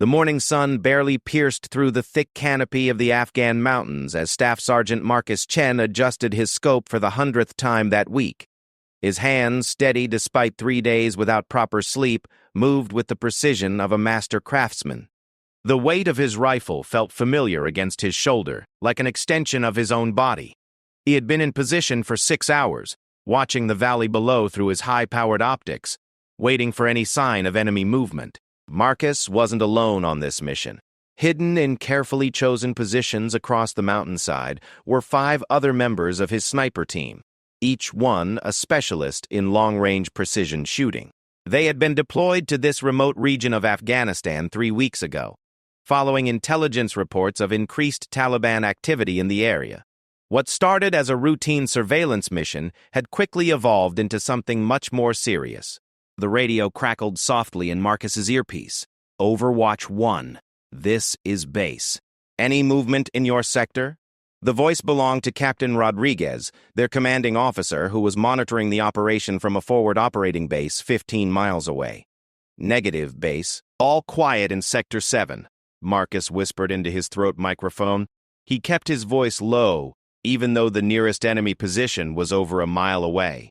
The morning sun barely pierced through the thick canopy of the Afghan mountains as Staff Sergeant Marcus Chen adjusted his scope for the 100th time that week. His hands, steady despite 3 days without proper sleep, moved with the precision of a master craftsman. The weight of his rifle felt familiar against his shoulder, like an extension of his own body. He had been in position for 6 hours, watching the valley below through his high-powered optics, waiting for any sign of enemy movement. Marcus wasn't alone on this mission. Hidden in carefully chosen positions across the mountainside were 5 other members of his sniper team, each one a specialist in long-range precision shooting. They had been deployed to this remote region of Afghanistan 3 weeks ago, following intelligence reports of increased Taliban activity in the area. What started as a routine surveillance mission had quickly evolved into something much more serious. The radio crackled softly in Marcus's earpiece. Overwatch 1. This is base. Any movement in your sector? The voice belonged to Captain Rodriguez, their commanding officer who was monitoring the operation from a forward operating base 15 miles away. Negative, base. All quiet in Sector 7, Marcus whispered into his throat microphone. He kept his voice low, even though the nearest enemy position was over a mile away.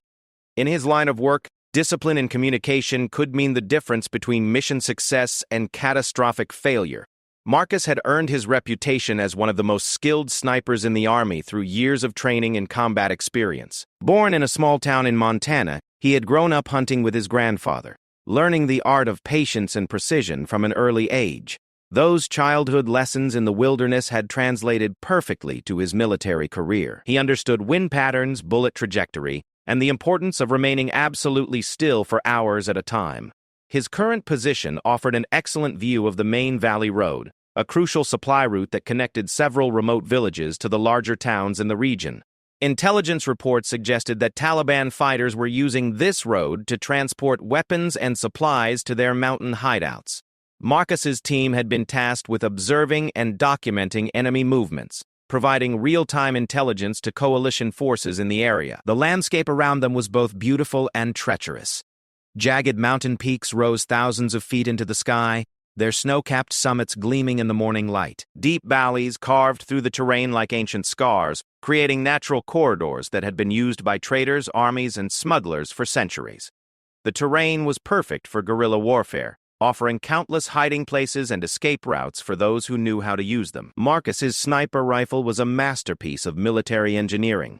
In his line of work, discipline and communication could mean the difference between mission success and catastrophic failure. Marcus had earned his reputation as one of the most skilled snipers in the Army through years of training and combat experience. Born in a small town in Montana, he had grown up hunting with his grandfather, learning the art of patience and precision from an early age. Those childhood lessons in the wilderness had translated perfectly to his military career. He understood wind patterns, bullet trajectory, and the importance of remaining absolutely still for hours at a time. His current position offered an excellent view of the main valley road, a crucial supply route that connected several remote villages to the larger towns in the region. Intelligence reports suggested that Taliban fighters were using this road to transport weapons and supplies to their mountain hideouts. Marcus's team had been tasked with observing and documenting enemy movements, providing real-time intelligence to coalition forces in the area. The landscape around them was both beautiful and treacherous. Jagged mountain peaks rose thousands of feet into the sky, their snow-capped summits gleaming in the morning light. Deep valleys carved through the terrain like ancient scars, creating natural corridors that had been used by traders, armies, and smugglers for centuries. The terrain was perfect for guerrilla warfare, offering countless hiding places and escape routes for those who knew how to use them. Marcus's sniper rifle was a masterpiece of military engineering.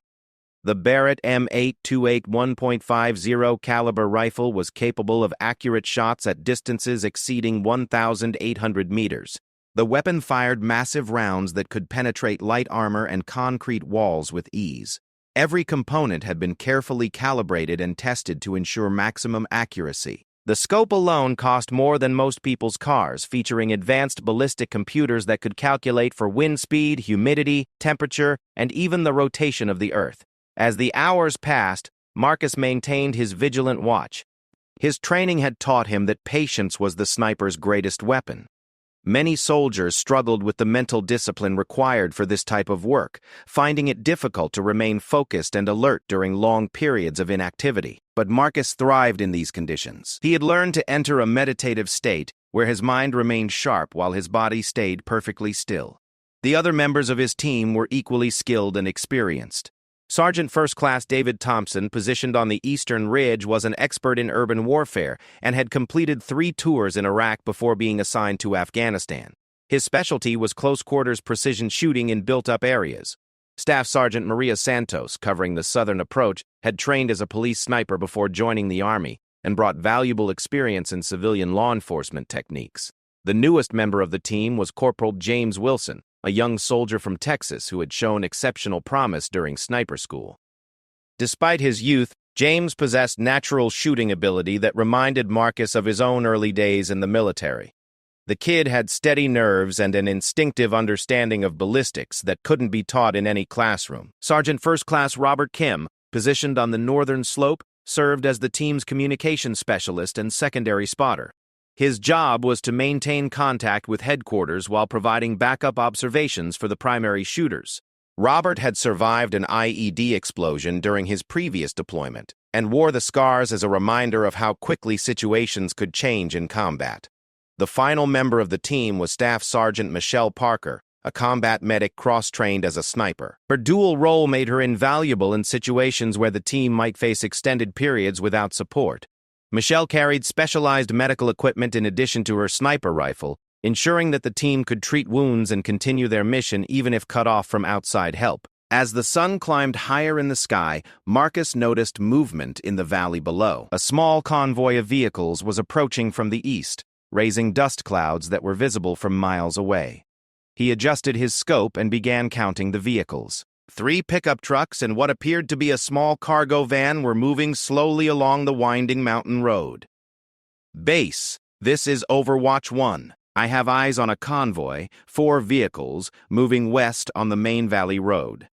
The Barrett M828 1.50 caliber rifle was capable of accurate shots at distances exceeding 1,800 meters. The weapon fired massive rounds that could penetrate light armor and concrete walls with ease. Every component had been carefully calibrated and tested to ensure maximum accuracy. The scope alone cost more than most people's cars, featuring advanced ballistic computers that could calculate for wind speed, humidity, temperature, and even the rotation of the Earth. As the hours passed, Marcus maintained his vigilant watch. His training had taught him that patience was the sniper's greatest weapon. Many soldiers struggled with the mental discipline required for this type of work, finding it difficult to remain focused and alert during long periods of inactivity. But Marcus thrived in these conditions. He had learned to enter a meditative state where his mind remained sharp while his body stayed perfectly still. The other members of his team were equally skilled and experienced. Sergeant First Class David Thompson, positioned on the Eastern Ridge, was an expert in urban warfare and had completed 3 tours in Iraq before being assigned to Afghanistan. His specialty was close-quarters precision shooting in built-up areas. Staff Sergeant Maria Santos, covering the southern approach, had trained as a police sniper before joining the Army and brought valuable experience in civilian law enforcement techniques. The newest member of the team was Corporal James Wilson, a young soldier from Texas who had shown exceptional promise during sniper school. Despite his youth, James possessed natural shooting ability that reminded Marcus of his own early days in the military. The kid had steady nerves and an instinctive understanding of ballistics that couldn't be taught in any classroom. Sergeant First Class Robert Kim, positioned on the northern slope, served as the team's communications specialist and secondary spotter. His job was to maintain contact with headquarters while providing backup observations for the primary shooters. Robert had survived an IED explosion during his previous deployment and wore the scars as a reminder of how quickly situations could change in combat. The final member of the team was Staff Sergeant Michelle Parker, a combat medic cross-trained as a sniper. Her dual role made her invaluable in situations where the team might face extended periods without support. Michelle carried specialized medical equipment in addition to her sniper rifle, ensuring that the team could treat wounds and continue their mission even if cut off from outside help. As the sun climbed higher in the sky, Marcus noticed movement in the valley below. A small convoy of vehicles was approaching from the east, raising dust clouds that were visible from miles away. He adjusted his scope and began counting the vehicles. 3 pickup trucks and what appeared to be a small cargo van were moving slowly along the winding mountain road. Base, this is Overwatch 1. I have eyes on a convoy, 4 vehicles, moving west on the main valley road.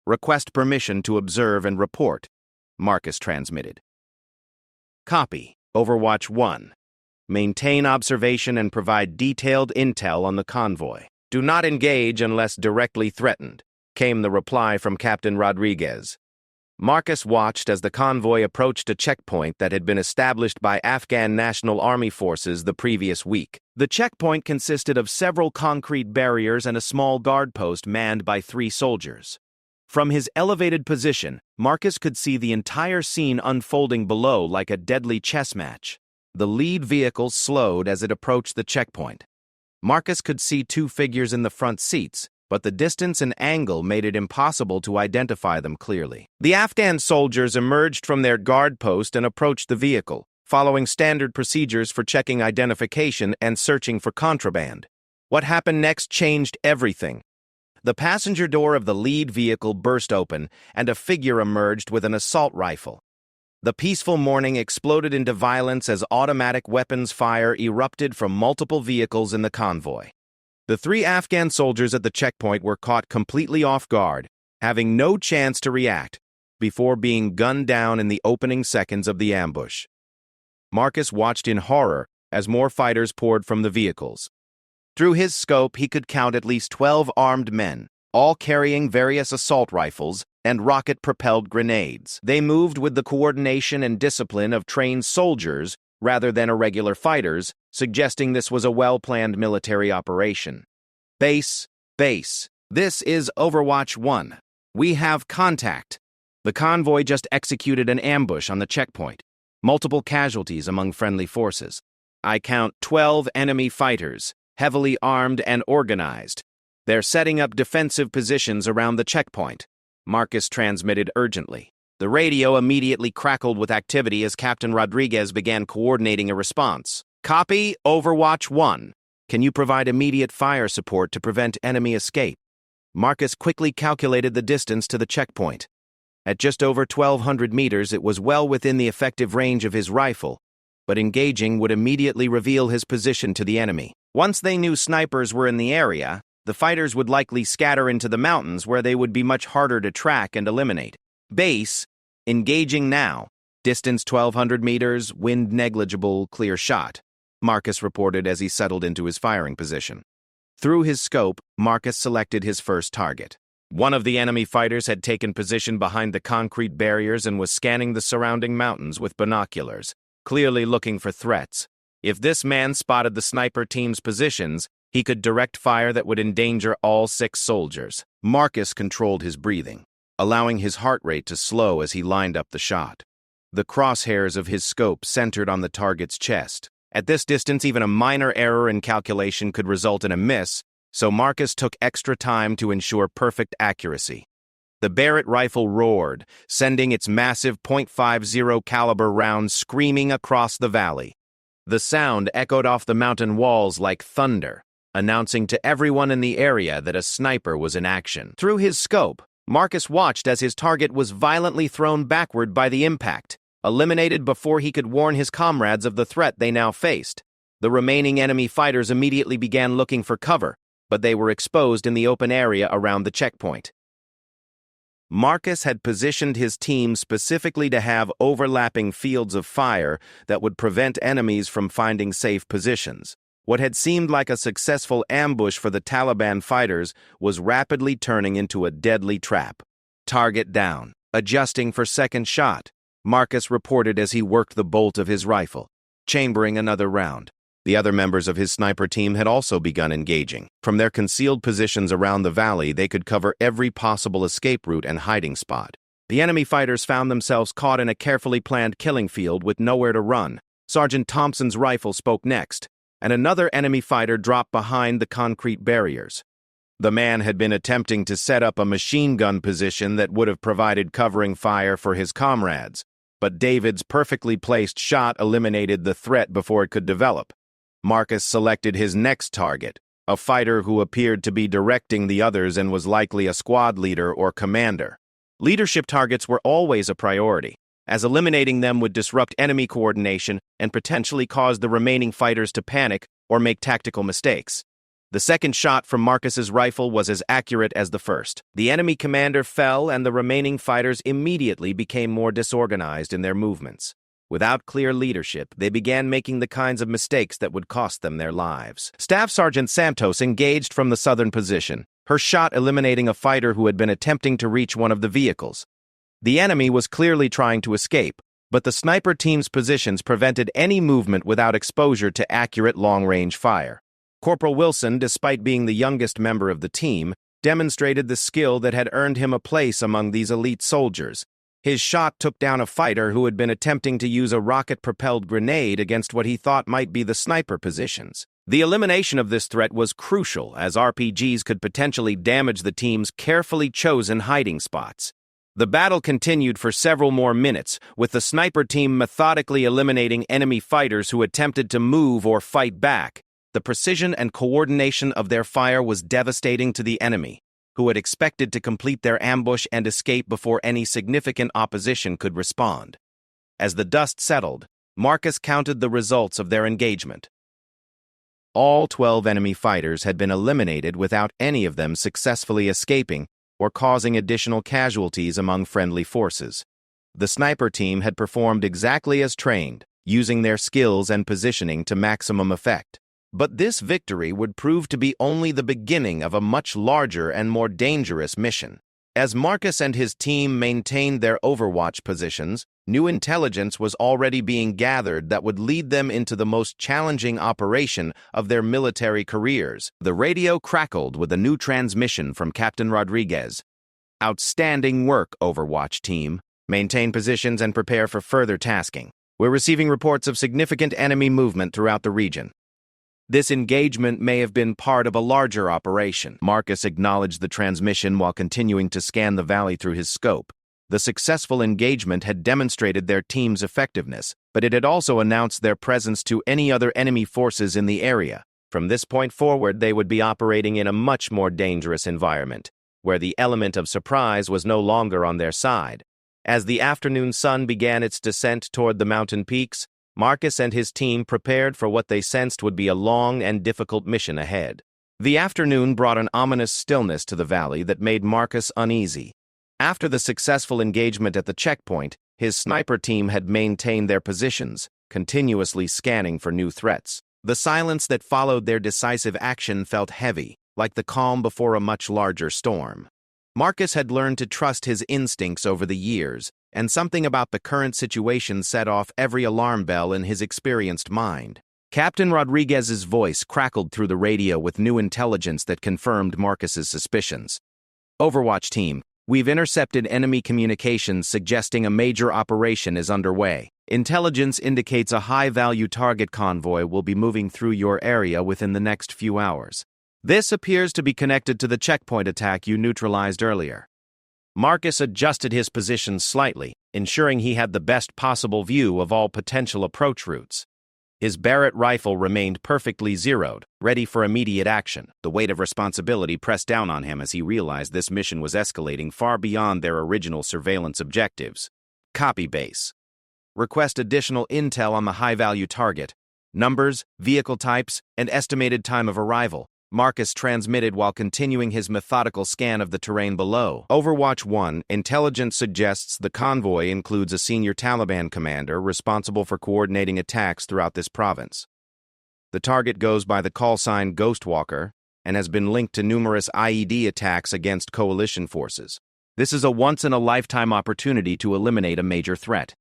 Request permission to observe and report, Marcus transmitted. Copy, Overwatch 1. Maintain observation and provide detailed intel on the convoy. Do not engage unless directly threatened, came the reply from Captain Rodriguez. Marcus watched as the convoy approached a checkpoint that had been established by Afghan National Army forces the previous week. The checkpoint consisted of several concrete barriers and a small guard post manned by 3 soldiers. From his elevated position, Marcus could see the entire scene unfolding below like a deadly chess match. The lead vehicle slowed as it approached the checkpoint. Marcus could see 2 figures in the front seats, but the distance and angle made it impossible to identify them clearly. The Afghan soldiers emerged from their guard post and approached the vehicle, following standard procedures for checking identification and searching for contraband. What happened next changed everything. The passenger door of the lead vehicle burst open, and a figure emerged with an assault rifle. The peaceful morning exploded into violence as automatic weapons fire erupted from multiple vehicles in the convoy. The 3 Afghan soldiers at the checkpoint were caught completely off guard, having no chance to react, before being gunned down in the opening seconds of the ambush. Marcus watched in horror as more fighters poured from the vehicles. Through his scope, he could count at least 12 armed men, all carrying various assault rifles and rocket-propelled grenades. They moved with the coordination and discipline of trained soldiers rather than irregular fighters, suggesting this was a well-planned military operation. Base. This is Overwatch 1. We have contact. The convoy just executed an ambush on the checkpoint. Multiple casualties among friendly forces. I count 12 enemy fighters, heavily armed and organized. They're setting up defensive positions around the checkpoint, Marcus transmitted urgently. The radio immediately crackled with activity as Captain Rodriguez began coordinating a response. Copy, Overwatch 1. Can you provide immediate fire support to prevent enemy escape? Marcus quickly calculated the distance to the checkpoint. At just over 1,200 meters, it was well within the effective range of his rifle, but engaging would immediately reveal his position to the enemy. Once they knew snipers were in the area, the fighters would likely scatter into the mountains where they would be much harder to track and eliminate. Base, engaging now. Distance 1,200 meters, wind negligible, clear shot, Marcus reported as he settled into his firing position. Through his scope, Marcus selected his first target. One of the enemy fighters had taken position behind the concrete barriers and was scanning the surrounding mountains with binoculars, clearly looking for threats. If this man spotted the sniper team's positions, he could direct fire that would endanger all 6 soldiers. Marcus controlled his breathing, allowing his heart rate to slow as he lined up the shot. The crosshairs of his scope centered on the target's chest. At this distance, even a minor error in calculation could result in a miss, so Marcus took extra time to ensure perfect accuracy. The Barrett rifle roared, sending its massive .50 caliber round screaming across the valley. The sound echoed off the mountain walls like thunder, announcing to everyone in the area that a sniper was in action. Through his scope, Marcus watched as his target was violently thrown backward by the impact, eliminated before he could warn his comrades of the threat they now faced. The remaining enemy fighters immediately began looking for cover, but they were exposed in the open area around the checkpoint. Marcus had positioned his team specifically to have overlapping fields of fire that would prevent enemies from finding safe positions. What had seemed like a successful ambush for the Taliban fighters was rapidly turning into a deadly trap. Target down. Adjusting for second shot, Marcus reported as he worked the bolt of his rifle, chambering another round. The other members of his sniper team had also begun engaging. From their concealed positions around the valley, they could cover every possible escape route and hiding spot. The enemy fighters found themselves caught in a carefully planned killing field with nowhere to run. Sergeant Thompson's rifle spoke next, and another enemy fighter dropped behind the concrete barriers. The man had been attempting to set up a machine gun position that would have provided covering fire for his comrades, but David's perfectly placed shot eliminated the threat before it could develop. Marcus selected his next target, a fighter who appeared to be directing the others and was likely a squad leader or commander. Leadership targets were always a priority, as eliminating them would disrupt enemy coordination and potentially cause the remaining fighters to panic or make tactical mistakes. The second shot from Marcus's rifle was as accurate as the first. The enemy commander fell, and the remaining fighters immediately became more disorganized in their movements. Without clear leadership, they began making the kinds of mistakes that would cost them their lives. Staff Sergeant Santos engaged from the southern position, her shot eliminating a fighter who had been attempting to reach one of the vehicles. The enemy was clearly trying to escape, but the sniper team's positions prevented any movement without exposure to accurate long-range fire. Corporal Wilson, despite being the youngest member of the team, demonstrated the skill that had earned him a place among these elite soldiers. His shot took down a fighter who had been attempting to use a rocket-propelled grenade against what he thought might be the sniper positions. The elimination of this threat was crucial, as RPGs could potentially damage the team's carefully chosen hiding spots. The battle continued for several more minutes, with the sniper team methodically eliminating enemy fighters who attempted to move or fight back. The precision and coordination of their fire was devastating to the enemy, who had expected to complete their ambush and escape before any significant opposition could respond. As the dust settled, Marcus counted the results of their engagement. All 12 enemy fighters had been eliminated without any of them successfully escaping or causing additional casualties among friendly forces. The sniper team had performed exactly as trained, using their skills and positioning to maximum effect. But this victory would prove to be only the beginning of a much larger and more dangerous mission. As Marcus and his team maintained their overwatch positions, new intelligence was already being gathered that would lead them into the most challenging operation of their military careers. The radio crackled with a new transmission from Captain Rodriguez. "Outstanding work, Overwatch team. Maintain positions and prepare for further tasking. We're receiving reports of significant enemy movement throughout the region. This engagement may have been part of a larger operation." Marcus acknowledged the transmission while continuing to scan the valley through his scope. The successful engagement had demonstrated their team's effectiveness, but it had also announced their presence to any other enemy forces in the area. From this point forward, they would be operating in a much more dangerous environment, where the element of surprise was no longer on their side. As the afternoon sun began its descent toward the mountain peaks, Marcus and his team prepared for what they sensed would be a long and difficult mission ahead. The afternoon brought an ominous stillness to the valley that made Marcus uneasy. After the successful engagement at the checkpoint, his sniper team had maintained their positions, continuously scanning for new threats. The silence that followed their decisive action felt heavy, like the calm before a much larger storm. Marcus had learned to trust his instincts over the years, and something about the current situation set off every alarm bell in his experienced mind. Captain Rodriguez's voice crackled through the radio with new intelligence that confirmed Marcus's suspicions. "Overwatch team, we've intercepted enemy communications suggesting a major operation is underway. Intelligence indicates a high-value target convoy will be moving through your area within the next few hours. This appears to be connected to the checkpoint attack you neutralized earlier." Marcus adjusted his position slightly, ensuring he had the best possible view of all potential approach routes. His Barrett rifle remained perfectly zeroed, ready for immediate action. The weight of responsibility pressed down on him as he realized this mission was escalating far beyond their original surveillance objectives. Copy base. Request additional intel on the high-value target. Numbers, vehicle types, and estimated time of arrival. Marcus transmitted while continuing his methodical scan of the terrain below. Overwatch 1, intelligence suggests the convoy includes a senior Taliban commander responsible for coordinating attacks throughout this province. The target goes by the call sign Ghostwalker and has been linked to numerous IED attacks against coalition forces. This is a once-in-a-lifetime opportunity to eliminate a major threat.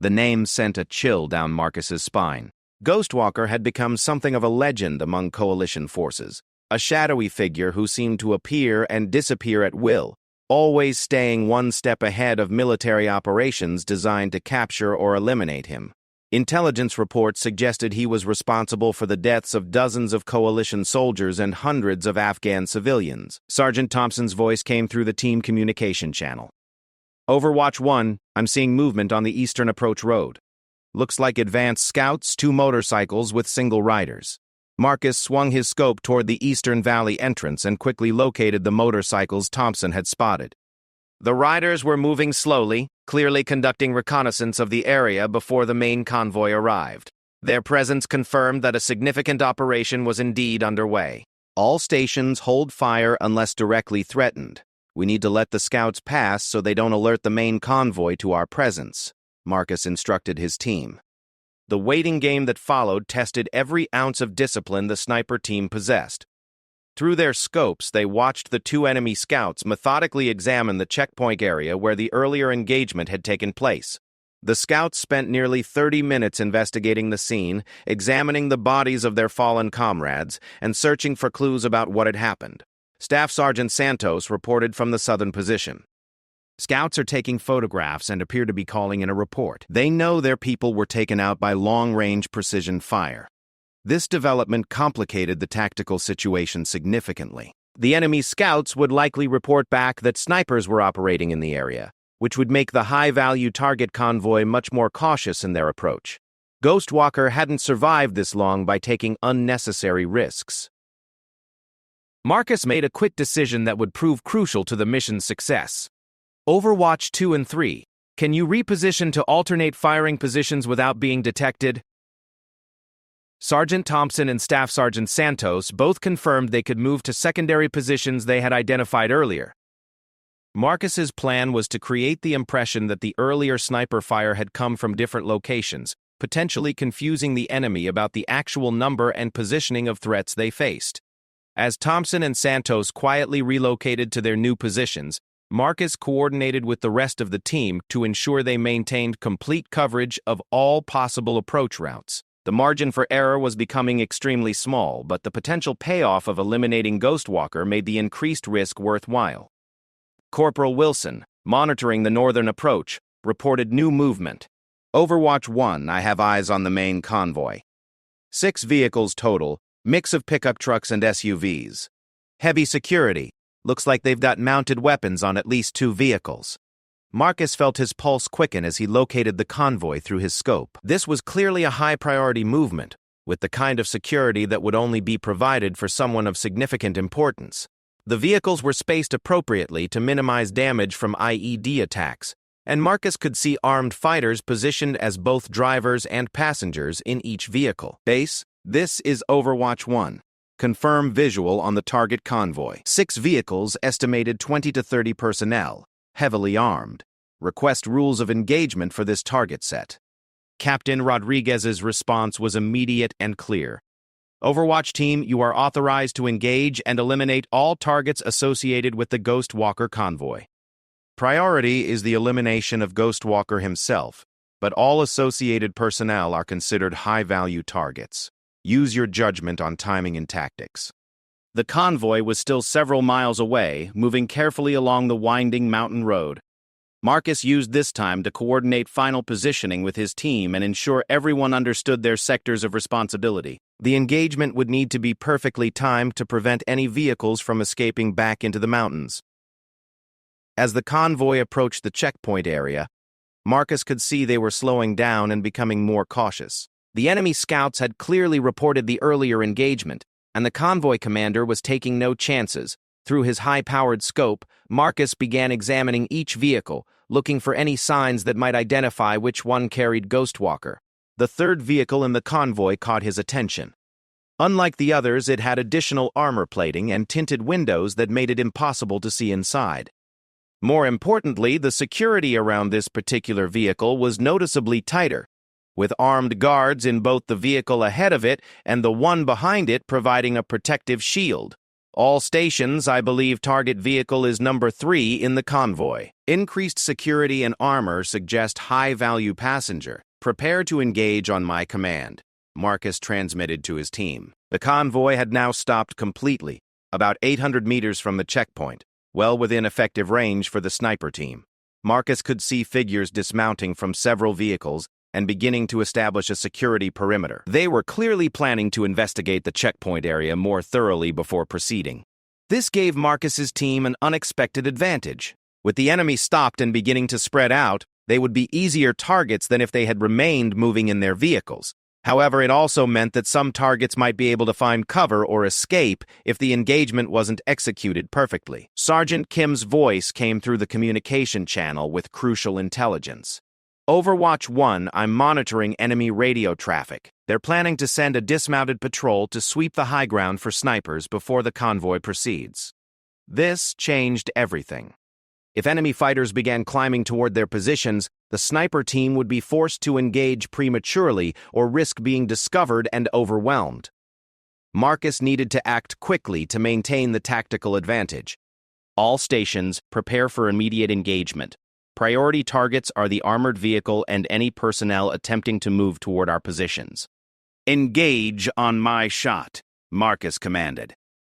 The name sent a chill down Marcus's spine. Ghostwalker had become something of a legend among coalition forces, a shadowy figure who seemed to appear and disappear at will, always staying one step ahead of military operations designed to capture or eliminate him. Intelligence reports suggested he was responsible for the deaths of dozens of coalition soldiers and hundreds of Afghan civilians. Sergeant Thompson's voice came through the team communication channel. Overwatch 1, I'm seeing movement on the eastern approach road. Looks like advanced scouts, 2 motorcycles with single riders. Marcus swung his scope toward the eastern valley entrance and quickly located the motorcycles Thompson had spotted. The riders were moving slowly, clearly conducting reconnaissance of the area before the main convoy arrived. Their presence confirmed that a significant operation was indeed underway. All stations hold fire unless directly threatened. We need to let the scouts pass so they don't alert the main convoy to our presence, Marcus instructed his team. The waiting game that followed tested every ounce of discipline the sniper team possessed. Through their scopes, they watched the 2 enemy scouts methodically examine the checkpoint area where the earlier engagement had taken place. The scouts spent nearly 30 minutes investigating the scene, examining the bodies of their fallen comrades, and searching for clues about what had happened. Staff Sergeant Santos reported from the southern position. Scouts are taking photographs and appear to be calling in a report. They know their people were taken out by long-range precision fire. This development complicated the tactical situation significantly. The enemy scouts would likely report back that snipers were operating in the area, which would make the high-value target convoy much more cautious in their approach. Ghostwalker hadn't survived this long by taking unnecessary risks. Marcus made a quick decision that would prove crucial to the mission's success. Overwatch 2 and 3, can you reposition to alternate firing positions without being detected? Sergeant Thompson and Staff Sergeant Santos both confirmed they could move to secondary positions they had identified earlier. Marcus's plan was to create the impression that the earlier sniper fire had come from different locations, potentially confusing the enemy about the actual number and positioning of threats they faced. As Thompson and Santos quietly relocated to their new positions, Marcus coordinated with the rest of the team to ensure they maintained complete coverage of all possible approach routes. The margin for error was becoming extremely small, but the potential payoff of eliminating Ghostwalker made the increased risk worthwhile. Corporal Wilson, monitoring the northern approach, reported new movement. Overwatch 1, I have eyes on the main convoy. 6 vehicles total, mix of pickup trucks and SUVs. Heavy security. Looks like they've got mounted weapons on at least 2 vehicles. Marcus felt his pulse quicken as he located the convoy through his scope. This was clearly a high-priority movement, with the kind of security that would only be provided for someone of significant importance. The vehicles were spaced appropriately to minimize damage from IED attacks, and Marcus could see armed fighters positioned as both drivers and passengers in each vehicle. Base, this is Overwatch 1. Confirm visual on the target convoy. 6 vehicles, estimated 20 to 30 personnel, heavily armed. Request rules of engagement for this target set. Captain Rodriguez's response was immediate and clear. Overwatch team, you are authorized to engage and eliminate all targets associated with the Ghostwalker convoy. Priority is the elimination of Ghostwalker himself, but all associated personnel are considered high-value targets. Use your judgment on timing and tactics. The convoy was still several miles away, moving carefully along the winding mountain road. Marcus used this time to coordinate final positioning with his team and ensure everyone understood their sectors of responsibility. The engagement would need to be perfectly timed to prevent any vehicles from escaping back into the mountains. As the convoy approached the checkpoint area, Marcus could see they were slowing down and becoming more cautious. The enemy scouts had clearly reported the earlier engagement, and the convoy commander was taking no chances. Through his high-powered scope, Marcus began examining each vehicle, looking for any signs that might identify which one carried Ghostwalker. The third vehicle in the convoy caught his attention. Unlike the others, it had additional armor plating and tinted windows that made it impossible to see inside. More importantly, the security around this particular vehicle was noticeably tighter, with armed guards in both the vehicle ahead of it and the one behind it providing a protective shield. All stations, I believe target vehicle is number 3 in the convoy. Increased security and armor suggest high-value passenger. Prepare to engage on my command. Marcus transmitted to his team. The convoy had now stopped completely, about 800 meters from the checkpoint, well within effective range for the sniper team. Marcus could see figures dismounting from several vehicles and beginning to establish a security perimeter. They were clearly planning to investigate the checkpoint area more thoroughly before proceeding. This gave Marcus's team an unexpected advantage. With the enemy stopped and beginning to spread out, they would be easier targets than if they had remained moving in their vehicles. However, it also meant that some targets might be able to find cover or escape if the engagement wasn't executed perfectly. Sergeant Kim's voice came through the communication channel with crucial intelligence. Overwatch 1, I'm monitoring enemy radio traffic. They're planning to send a dismounted patrol to sweep the high ground for snipers before the convoy proceeds. This changed everything. If enemy fighters began climbing toward their positions, the sniper team would be forced to engage prematurely or risk being discovered and overwhelmed. Marcus needed to act quickly to maintain the tactical advantage. All stations, prepare for immediate engagement. Priority targets are the armored vehicle and any personnel attempting to move toward our positions. Engage on my shot, Marcus commanded.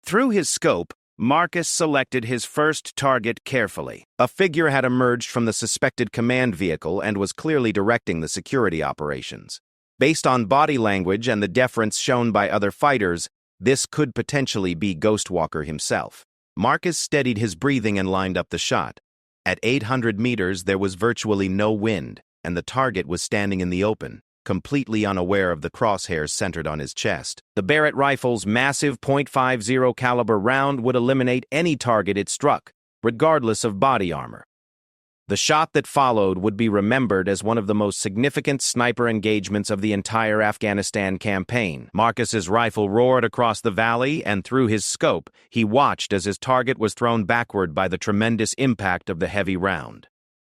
Through his scope, Marcus selected his first target carefully. A figure had emerged from the suspected command vehicle and was clearly directing the security operations. Based on body language and the deference shown by other fighters, this could potentially be Ghostwalker himself. Marcus steadied his breathing and lined up the shot. At 800 meters, there was virtually no wind, and the target was standing in the open, completely unaware of the crosshairs centered on his chest. The Barrett rifle's massive .50 caliber round would eliminate any target it struck, regardless of body armor. The shot that followed would be remembered as one of the most significant sniper engagements of the entire Afghanistan campaign. Marcus's rifle roared across the valley, and through his scope, he watched as his target was thrown backward by the tremendous impact of the heavy round.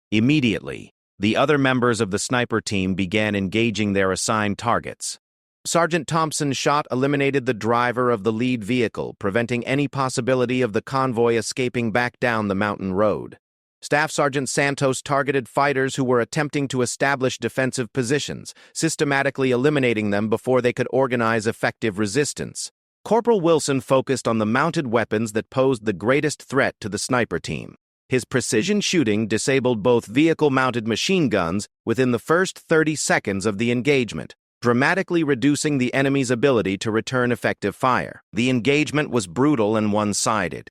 Immediately, the other members of the sniper team began engaging their assigned targets. Sergeant Thompson's shot eliminated the driver of the lead vehicle, preventing any possibility of the convoy escaping back down the mountain road. Staff Sergeant Santos targeted fighters who were attempting to establish defensive positions, systematically eliminating them before they could organize effective resistance. Corporal Wilson focused on the mounted weapons that posed the greatest threat to the sniper team. His precision shooting disabled both vehicle-mounted machine guns within the first 30 seconds of the engagement, dramatically reducing the enemy's ability to return effective fire. The engagement was brutal and one-sided.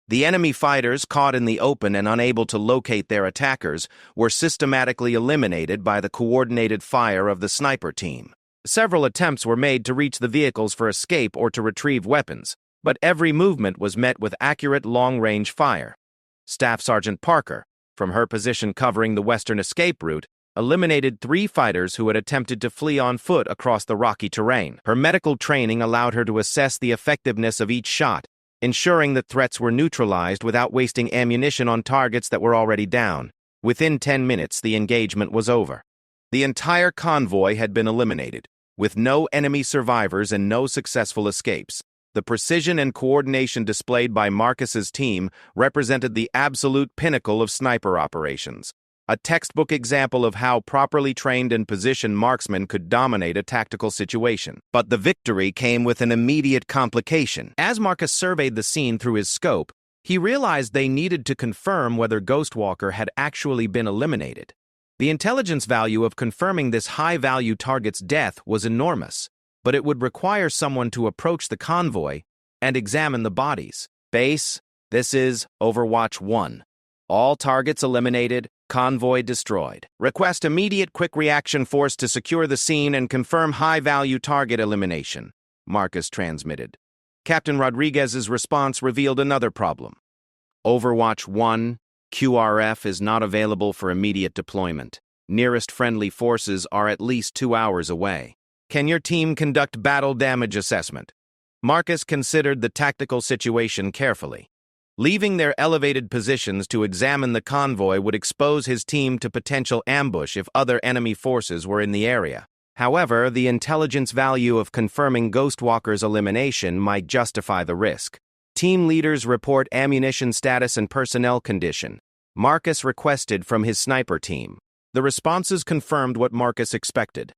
The enemy fighters, caught in the open and unable to locate their attackers, were systematically eliminated by the coordinated fire of the sniper team. Several attempts were made to reach the vehicles for escape or to retrieve weapons, but every movement was met with accurate long-range fire. Staff Sergeant Parker, from her position covering the western escape route, eliminated 3 fighters who had attempted to flee on foot across the rocky terrain. Her medical training allowed her to assess the effectiveness of each shot, ensuring that threats were neutralized without wasting ammunition on targets that were already down. Within 10 minutes, the engagement was over. The entire convoy had been eliminated, with no enemy survivors and no successful escapes. The precision and coordination displayed by Marcus's team represented the absolute pinnacle of sniper operations, a textbook example of how properly trained and positioned marksmen could dominate a tactical situation. But the victory came with an immediate complication. As Marcus surveyed the scene through his scope, he realized they needed to confirm whether Ghostwalker had actually been eliminated. The intelligence value of confirming this high-value target's death was enormous, but it would require someone to approach the convoy and examine the bodies. Base, this is Overwatch 1. All targets eliminated, convoy destroyed. Request immediate quick reaction force to secure the scene and confirm high-value target elimination, Marcus transmitted. Captain Rodriguez's response revealed another problem. Overwatch 1, QRF is not available for immediate deployment. Nearest friendly forces are at least 2 hours away. Can your team conduct battle damage assessment? Marcus considered the tactical situation carefully. Leaving their elevated positions to examine the convoy would expose his team to potential ambush if other enemy forces were in the area. However, the intelligence value of confirming Ghostwalker's elimination might justify the risk. Team leaders report ammunition status and personnel condition, Marcus requested from his sniper team. The responses confirmed what Marcus expected.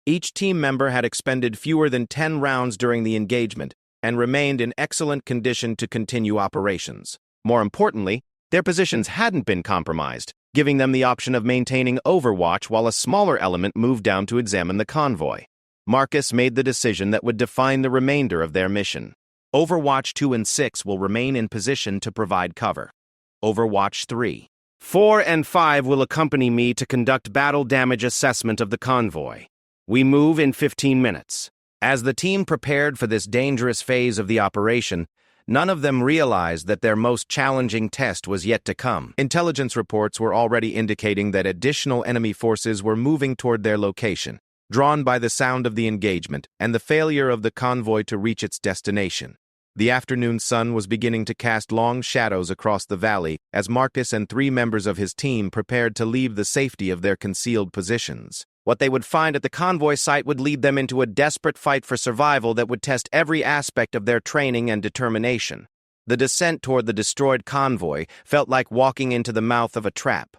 Each team member had expended fewer than 10 rounds during the engagement and remained in excellent condition to continue operations. More importantly, their positions hadn't been compromised, giving them the option of maintaining overwatch while a smaller element moved down to examine the convoy. Marcus made the decision that would define the remainder of their mission. Overwatch 2 and 6 will remain in position to provide cover. Overwatch 3. 4 and 5 will accompany me to conduct battle damage assessment of the convoy. We move in 15 minutes. As the team prepared for this dangerous phase of the operation, none of them realized that their most challenging test was yet to come. Intelligence reports were already indicating that additional enemy forces were moving toward their location, drawn by the sound of the engagement and the failure of the convoy to reach its destination. The afternoon sun was beginning to cast long shadows across the valley as Marcus and 3 members of his team prepared to leave the safety of their concealed positions. What they would find at the convoy site would lead them into a desperate fight for survival that would test every aspect of their training and determination. The descent toward the destroyed convoy felt like walking into the mouth of a trap.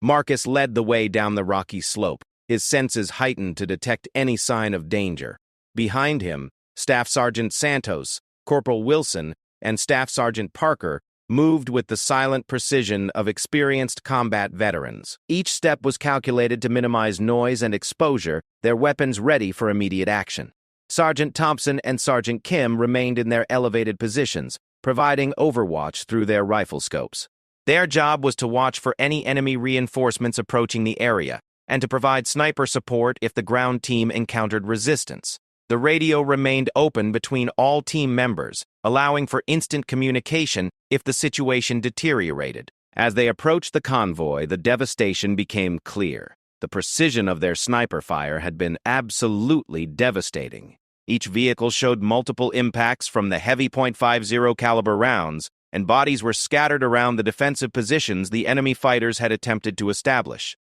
Marcus led the way down the rocky slope, his senses heightened to detect any sign of danger. Behind him, Staff Sergeant Santos, Corporal Wilson, and Staff Sergeant Parker moved with the silent precision of experienced combat veterans. Each step was calculated to minimize noise and exposure, their weapons ready for immediate action. Sergeant Thompson and Sergeant Kim remained in their elevated positions, providing overwatch through their rifle scopes. Their job was to watch for any enemy reinforcements approaching the area, and to provide sniper support if the ground team encountered resistance. The radio remained open between all team members, allowing for instant communication if the situation deteriorated. As they approached the convoy, the devastation became clear. The precision of their sniper fire had been absolutely devastating. Each vehicle showed multiple impacts from the heavy .50 caliber rounds, and bodies were scattered around the defensive positions the enemy fighters had attempted to establish.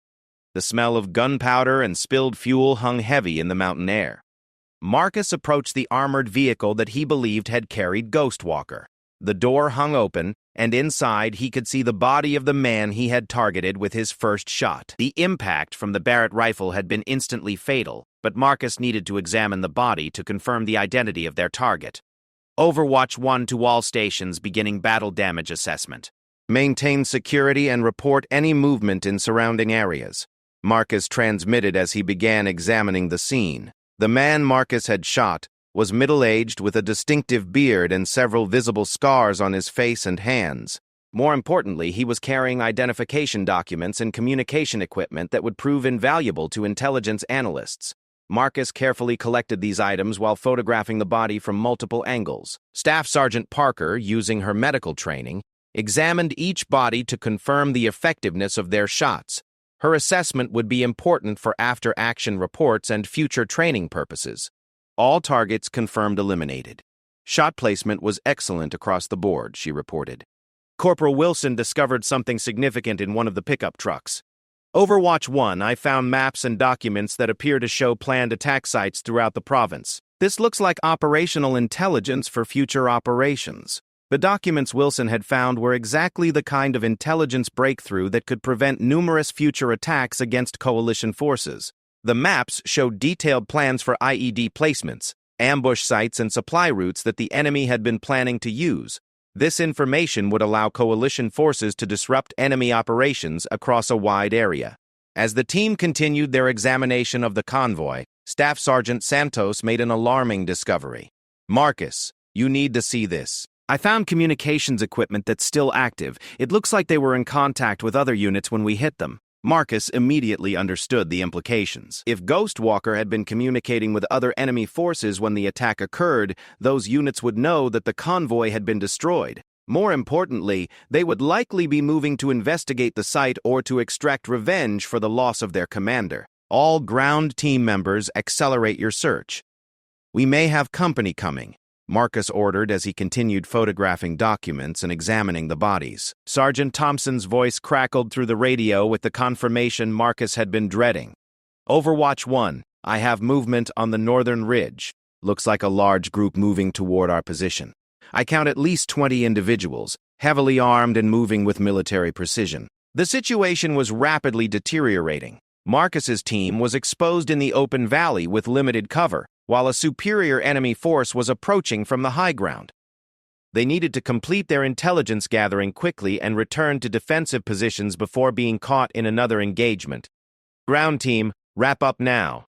The smell of gunpowder and spilled fuel hung heavy in the mountain air. Marcus approached the armored vehicle that he believed had carried Ghostwalker. The door hung open, and inside he could see the body of the man he had targeted with his first shot. The impact from the Barrett rifle had been instantly fatal, but Marcus needed to examine the body to confirm the identity of their target. Overwatch 1 to all stations beginning battle damage assessment. Maintain security and report any movement in surrounding areas. Marcus transmitted as he began examining the scene. The man Marcus had shot was middle-aged with a distinctive beard and several visible scars on his face and hands. More importantly, he was carrying identification documents and communication equipment that would prove invaluable to intelligence analysts. Marcus carefully collected these items while photographing the body from multiple angles. Staff Sergeant Parker, using her medical training, examined each body to confirm the effectiveness of their shots. Her assessment would be important for after-action reports and future training purposes. All targets confirmed eliminated. Shot placement was excellent across the board, she reported. Corporal Wilson discovered something significant in one of the pickup trucks. Overwatch 1, I found maps and documents that appear to show planned attack sites throughout the province. This looks like operational intelligence for future operations. The documents Wilson had found were exactly the kind of intelligence breakthrough that could prevent numerous future attacks against coalition forces. The maps showed detailed plans for IED placements, ambush sites, and supply routes that the enemy had been planning to use. This information would allow coalition forces to disrupt enemy operations across a wide area. As the team continued their examination of the convoy, Staff Sergeant Santos made an alarming discovery. Marcus, you need to see this. I found communications equipment that's still active. It looks like they were in contact with other units when we hit them. Marcus immediately understood the implications. If Ghostwalker had been communicating with other enemy forces when the attack occurred, those units would know that the convoy had been destroyed. More importantly, they would likely be moving to investigate the site or to extract revenge for the loss of their commander. All ground team members, accelerate your search. We may have company coming, Marcus ordered as he continued photographing documents and examining the bodies. Sergeant Thompson's voice crackled through the radio with the confirmation Marcus had been dreading. Overwatch 1, I have movement on the northern ridge. Looks like a large group moving toward our position. I count at least 20 individuals, heavily armed and moving with military precision. The situation was rapidly deteriorating. Marcus's team was exposed in the open valley with limited cover, while a superior enemy force was approaching from the high ground. They needed to complete their intelligence gathering quickly and return to defensive positions before being caught in another engagement. Ground team, wrap up now.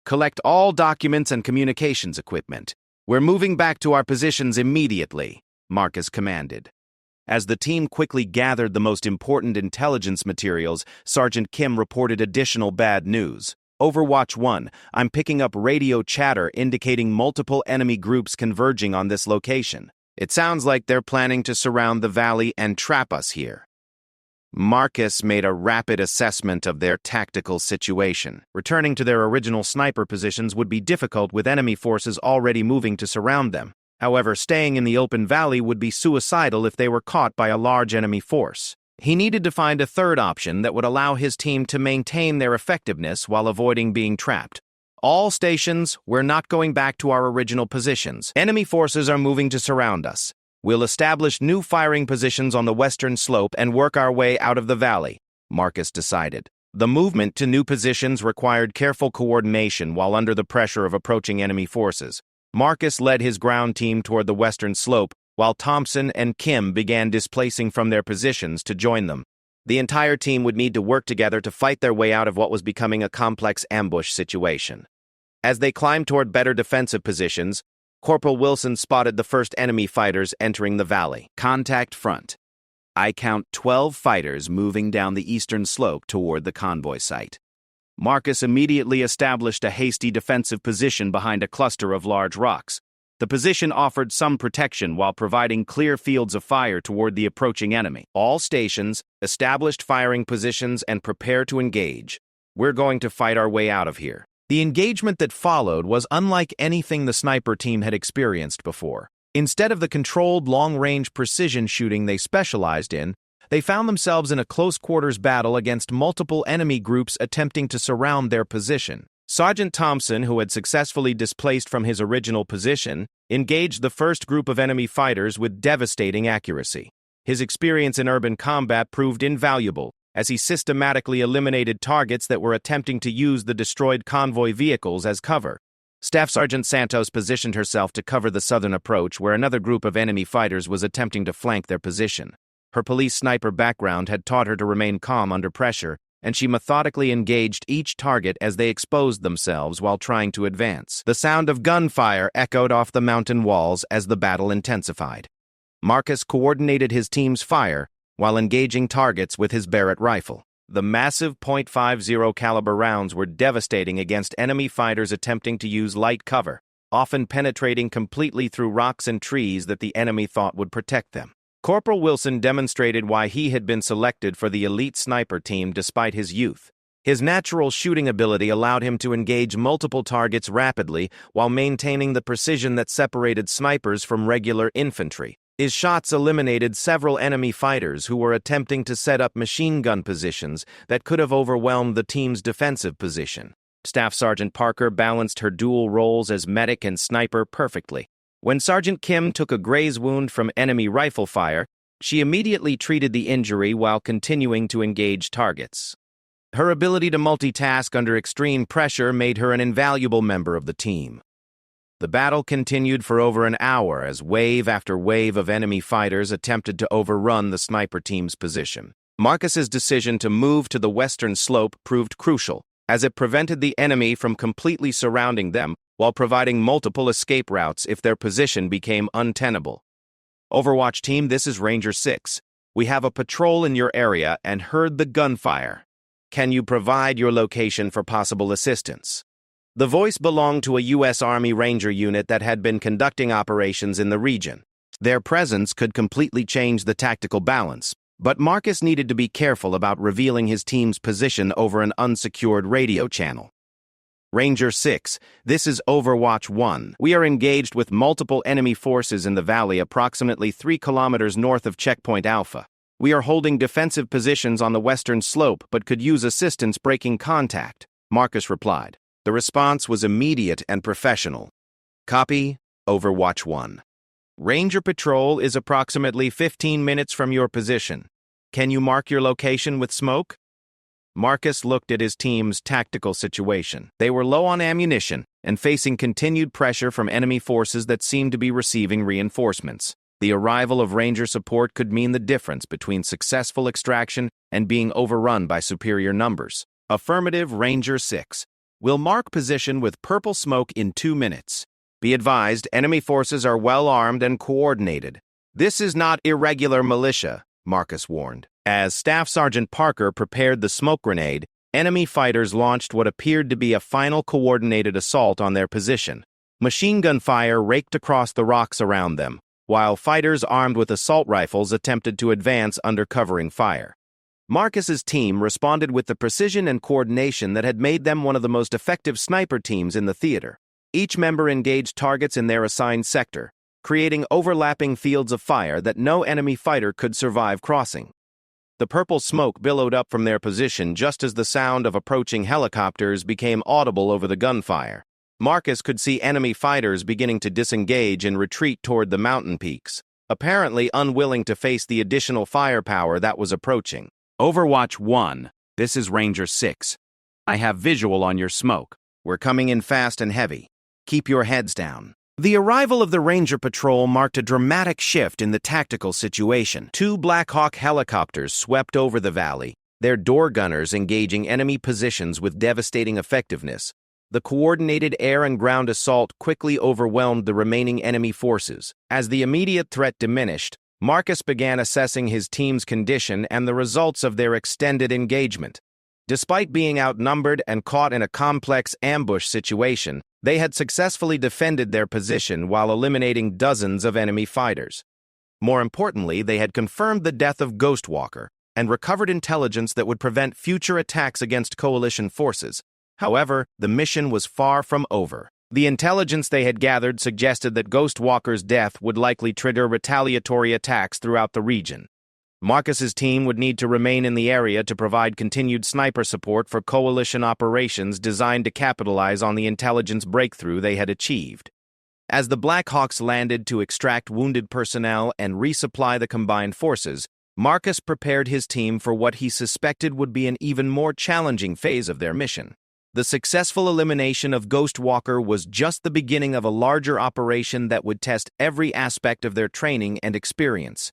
Collect all documents and communications equipment. We're moving back to our positions immediately, Marcus commanded. As the team quickly gathered the most important intelligence materials, Sergeant Kim reported additional bad news. Overwatch 1, I'm picking up radio chatter indicating multiple enemy groups converging on this location. It sounds like they're planning to surround the valley and trap us here. Marcus made a rapid assessment of their tactical situation. Returning to their original sniper positions would be difficult with enemy forces already moving to surround them. However, staying in the open valley would be suicidal if they were caught by a large enemy force. He needed to find a third option that would allow his team to maintain their effectiveness while avoiding being trapped. All stations, we're not going back to our original positions. Enemy forces are moving to surround us. We'll establish new firing positions on the western slope and work our way out of the valley, Marcus decided. The movement to new positions required careful coordination while under the pressure of approaching enemy forces. Marcus led his ground team toward the western slope, while Thompson and Kim began displacing from their positions to join them. The entire team would need to work together to fight their way out of what was becoming a complex ambush situation. As they climbed toward better defensive positions, Corporal Wilson spotted the first enemy fighters entering the valley. Contact front. I count 12 fighters moving down the eastern slope toward the convoy site. Marcus immediately established a hasty defensive position behind a cluster of large rocks. The position offered some protection while providing clear fields of fire toward the approaching enemy. All stations, established firing positions, and prepare to engage. We're going to fight our way out of here. The engagement that followed was unlike anything the sniper team had experienced before. Instead of the controlled long-range precision shooting they specialized in, they found themselves in a close-quarters battle against multiple enemy groups attempting to surround their position. Sergeant Thompson, who had successfully displaced from his original position, engaged the first group of enemy fighters with devastating accuracy. His experience in urban combat proved invaluable, as he systematically eliminated targets that were attempting to use the destroyed convoy vehicles as cover. Staff Sergeant Santos positioned herself to cover the southern approach, where another group of enemy fighters was attempting to flank their position. Her police sniper background had taught her to remain calm under pressure, and she methodically engaged each target as they exposed themselves while trying to advance. The sound of gunfire echoed off the mountain walls as the battle intensified. Marcus coordinated his team's fire while engaging targets with his Barrett rifle. The massive .50 caliber rounds were devastating against enemy fighters attempting to use light cover, often penetrating completely through rocks and trees that the enemy thought would protect them. Corporal Wilson demonstrated why he had been selected for the elite sniper team despite his youth. His natural shooting ability allowed him to engage multiple targets rapidly while maintaining the precision that separated snipers from regular infantry. His shots eliminated several enemy fighters who were attempting to set up machine gun positions that could have overwhelmed the team's defensive position. Staff Sergeant Parker balanced her dual roles as medic and sniper perfectly. When Sergeant Kim took a graze wound from enemy rifle fire, she immediately treated the injury while continuing to engage targets. Her ability to multitask under extreme pressure made her an invaluable member of the team. The battle continued for over an hour as wave after wave of enemy fighters attempted to overrun the sniper team's position. Marcus's decision to move to the western slope proved crucial, as it prevented the enemy from completely surrounding them while providing multiple escape routes if their position became untenable. Overwatch team, this is Ranger 6. We have a patrol in your area and heard the gunfire. Can you provide your location for possible assistance? The voice belonged to a U.S. Army Ranger unit that had been conducting operations in the region. Their presence could completely change the tactical balance, but Marcus needed to be careful about revealing his team's position over an unsecured radio channel. Ranger 6, this is Overwatch 1. We are engaged with multiple enemy forces in the valley approximately 3 kilometers north of Checkpoint Alpha. We are holding defensive positions on the western slope but could use assistance breaking contact, Marcus replied. The response was immediate and professional. Copy, Overwatch 1. Ranger Patrol is approximately 15 minutes from your position. Can you mark your location with smoke? Marcus looked at his team's tactical situation. They were low on ammunition and facing continued pressure from enemy forces that seemed to be receiving reinforcements. The arrival of Ranger support could mean the difference between successful extraction and being overrun by superior numbers. Affirmative, Ranger 6. Will mark position with purple smoke in 2 minutes. Be advised, enemy forces are well armed and coordinated. This is not irregular militia, Marcus warned. As Staff Sergeant Parker prepared the smoke grenade, enemy fighters launched what appeared to be a final coordinated assault on their position. Machine gun fire raked across the rocks around them, while fighters armed with assault rifles attempted to advance under covering fire. Marcus's team responded with the precision and coordination that had made them one of the most effective sniper teams in the theater. Each member engaged targets in their assigned sector, creating overlapping fields of fire that no enemy fighter could survive crossing. The purple smoke billowed up from their position just as the sound of approaching helicopters became audible over the gunfire. Marcus could see enemy fighters beginning to disengage and retreat toward the mountain peaks, apparently unwilling to face the additional firepower that was approaching. Overwatch 1, this is Ranger 6. I have visual on your smoke. We're coming in fast and heavy. Keep your heads down. The arrival of the Ranger Patrol marked a dramatic shift in the tactical situation. 2 Black Hawk helicopters swept over the valley, their door gunners engaging enemy positions with devastating effectiveness. The coordinated air and ground assault quickly overwhelmed the remaining enemy forces. As the immediate threat diminished, Marcus began assessing his team's condition and the results of their extended engagement. Despite being outnumbered and caught in a complex ambush situation, they had successfully defended their position while eliminating dozens of enemy fighters. More importantly, they had confirmed the death of Ghostwalker and recovered intelligence that would prevent future attacks against coalition forces. However, the mission was far from over. The intelligence they had gathered suggested that Ghostwalker's death would likely trigger retaliatory attacks throughout the region. Marcus's team would need to remain in the area to provide continued sniper support for coalition operations designed to capitalize on the intelligence breakthrough they had achieved. As the Black Hawks landed to extract wounded personnel and resupply the combined forces, Marcus prepared his team for what he suspected would be an even more challenging phase of their mission. The successful elimination of Ghostwalker was just the beginning of a larger operation that would test every aspect of their training and experience.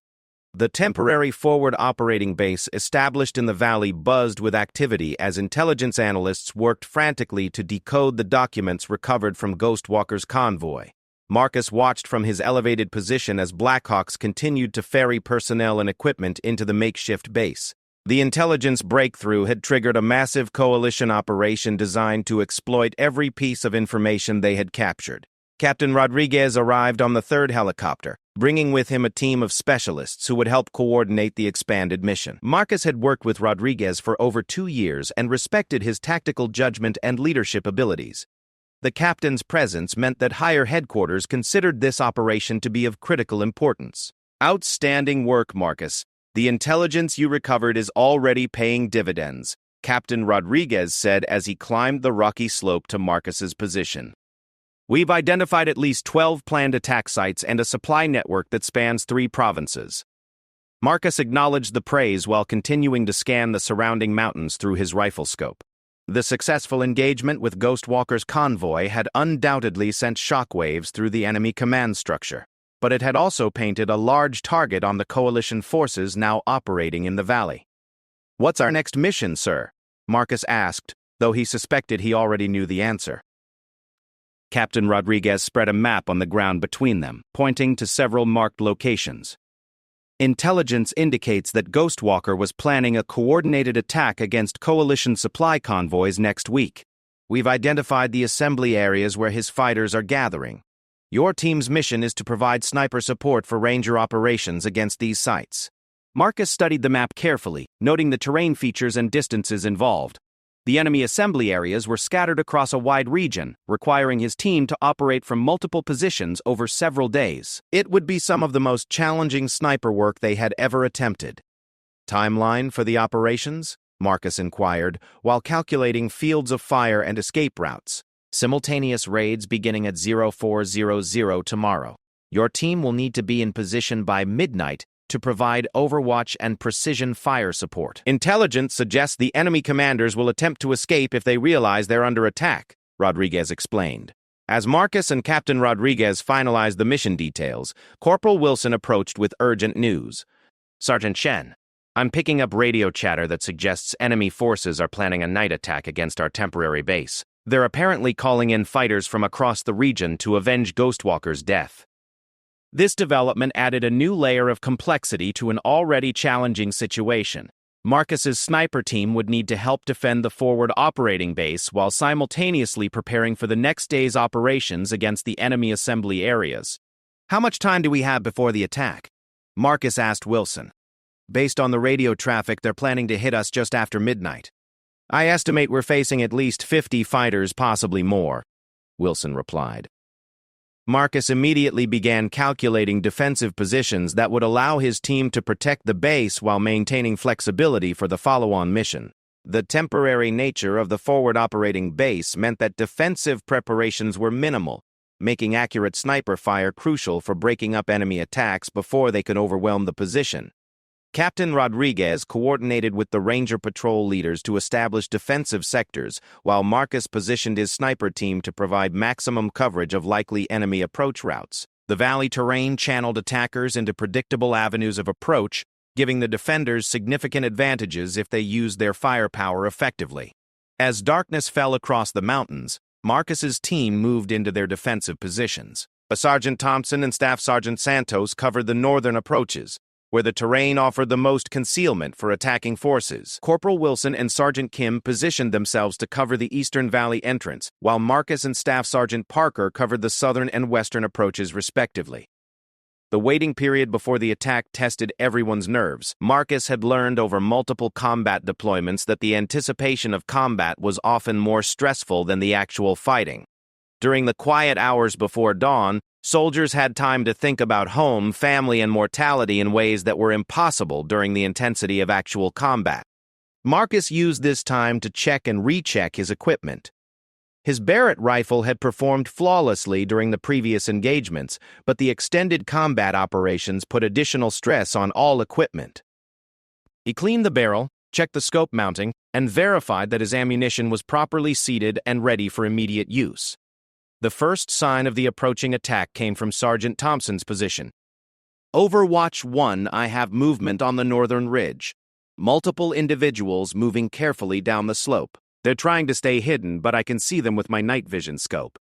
The temporary forward operating base established in the valley buzzed with activity as intelligence analysts worked frantically to decode the documents recovered from Ghostwalker's convoy. Marcus watched from his elevated position as Blackhawks continued to ferry personnel and equipment into the makeshift base. The intelligence breakthrough had triggered a massive coalition operation designed to exploit every piece of information they had captured. Captain Rodriguez arrived on the 3rd helicopter, bringing with him a team of specialists who would help coordinate the expanded mission. Marcus had worked with Rodriguez for over 2 years and respected his tactical judgment and leadership abilities. The captain's presence meant that higher headquarters considered this operation to be of critical importance. Outstanding work, Marcus. The intelligence you recovered is already paying dividends, Captain Rodriguez said as he climbed the rocky slope to Marcus's position. We've identified at least 12 planned attack sites and a supply network that spans 3 provinces. Marcus acknowledged the praise while continuing to scan the surrounding mountains through his rifle scope. The successful engagement with Ghostwalker's convoy had undoubtedly sent shockwaves through the enemy command structure, but it had also painted a large target on the coalition forces now operating in the valley. "What's our next mission, sir?" Marcus asked, though he suspected he already knew the answer. Captain Rodriguez spread a map on the ground between them, pointing to several marked locations. Intelligence indicates that Ghostwalker was planning a coordinated attack against coalition supply convoys next week. We've identified the assembly areas where his fighters are gathering. Your team's mission is to provide sniper support for Ranger operations against these sites. Marcus studied the map carefully, noting the terrain features and distances involved. The enemy assembly areas were scattered across a wide region, requiring his team to operate from multiple positions over several days. It would be some of the most challenging sniper work they had ever attempted. "Timeline for the operations?" Marcus inquired, while calculating fields of fire and escape routes. "Simultaneous raids beginning at 0400 tomorrow. Your team will need to be in position by midnight to provide overwatch and precision fire support. Intelligence suggests the enemy commanders will attempt to escape if they realize they're under attack, Rodriguez explained. As Marcus and Captain Rodriguez finalized the mission details, Corporal Wilson approached with urgent news. Sergeant Shen, I'm picking up radio chatter that suggests enemy forces are planning a night attack against our temporary base. They're apparently calling in fighters from across the region to avenge Ghostwalker's death. This development added a new layer of complexity to an already challenging situation. Marcus's sniper team would need to help defend the forward operating base while simultaneously preparing for the next day's operations against the enemy assembly areas. How much time do we have before the attack? Marcus asked Wilson. Based on the radio traffic, they're planning to hit us just after midnight. I estimate we're facing at least 50 fighters, possibly more, Wilson replied. Marcus immediately began calculating defensive positions that would allow his team to protect the base while maintaining flexibility for the follow-on mission. The temporary nature of the forward operating base meant that defensive preparations were minimal, making accurate sniper fire crucial for breaking up enemy attacks before they could overwhelm the position. Captain Rodriguez coordinated with the Ranger Patrol leaders to establish defensive sectors, while Marcus positioned his sniper team to provide maximum coverage of likely enemy approach routes. The valley terrain channeled attackers into predictable avenues of approach, giving the defenders significant advantages if they used their firepower effectively. As darkness fell across the mountains, Marcus's team moved into their defensive positions. Sergeant Thompson and Staff Sergeant Santos covered the northern approaches, where the terrain offered the most concealment for attacking forces. Corporal Wilson and Sergeant Kim positioned themselves to cover the eastern valley entrance, while Marcus and Staff Sergeant Parker covered the southern and western approaches respectively. The waiting period before the attack tested everyone's nerves. Marcus had learned over multiple combat deployments that the anticipation of combat was often more stressful than the actual fighting. During the quiet hours before dawn, soldiers had time to think about home, family, and mortality in ways that were impossible during the intensity of actual combat. Marcus used this time to check and recheck his equipment. His Barrett rifle had performed flawlessly during the previous engagements, but the extended combat operations put additional stress on all equipment. He cleaned the barrel, checked the scope mounting, and verified that his ammunition was properly seated and ready for immediate use. The first sign of the approaching attack came from Sergeant Thompson's position. Overwatch 1, I have movement on the northern ridge. Multiple individuals moving carefully down the slope. They're trying to stay hidden, but I can see them with my night vision scope.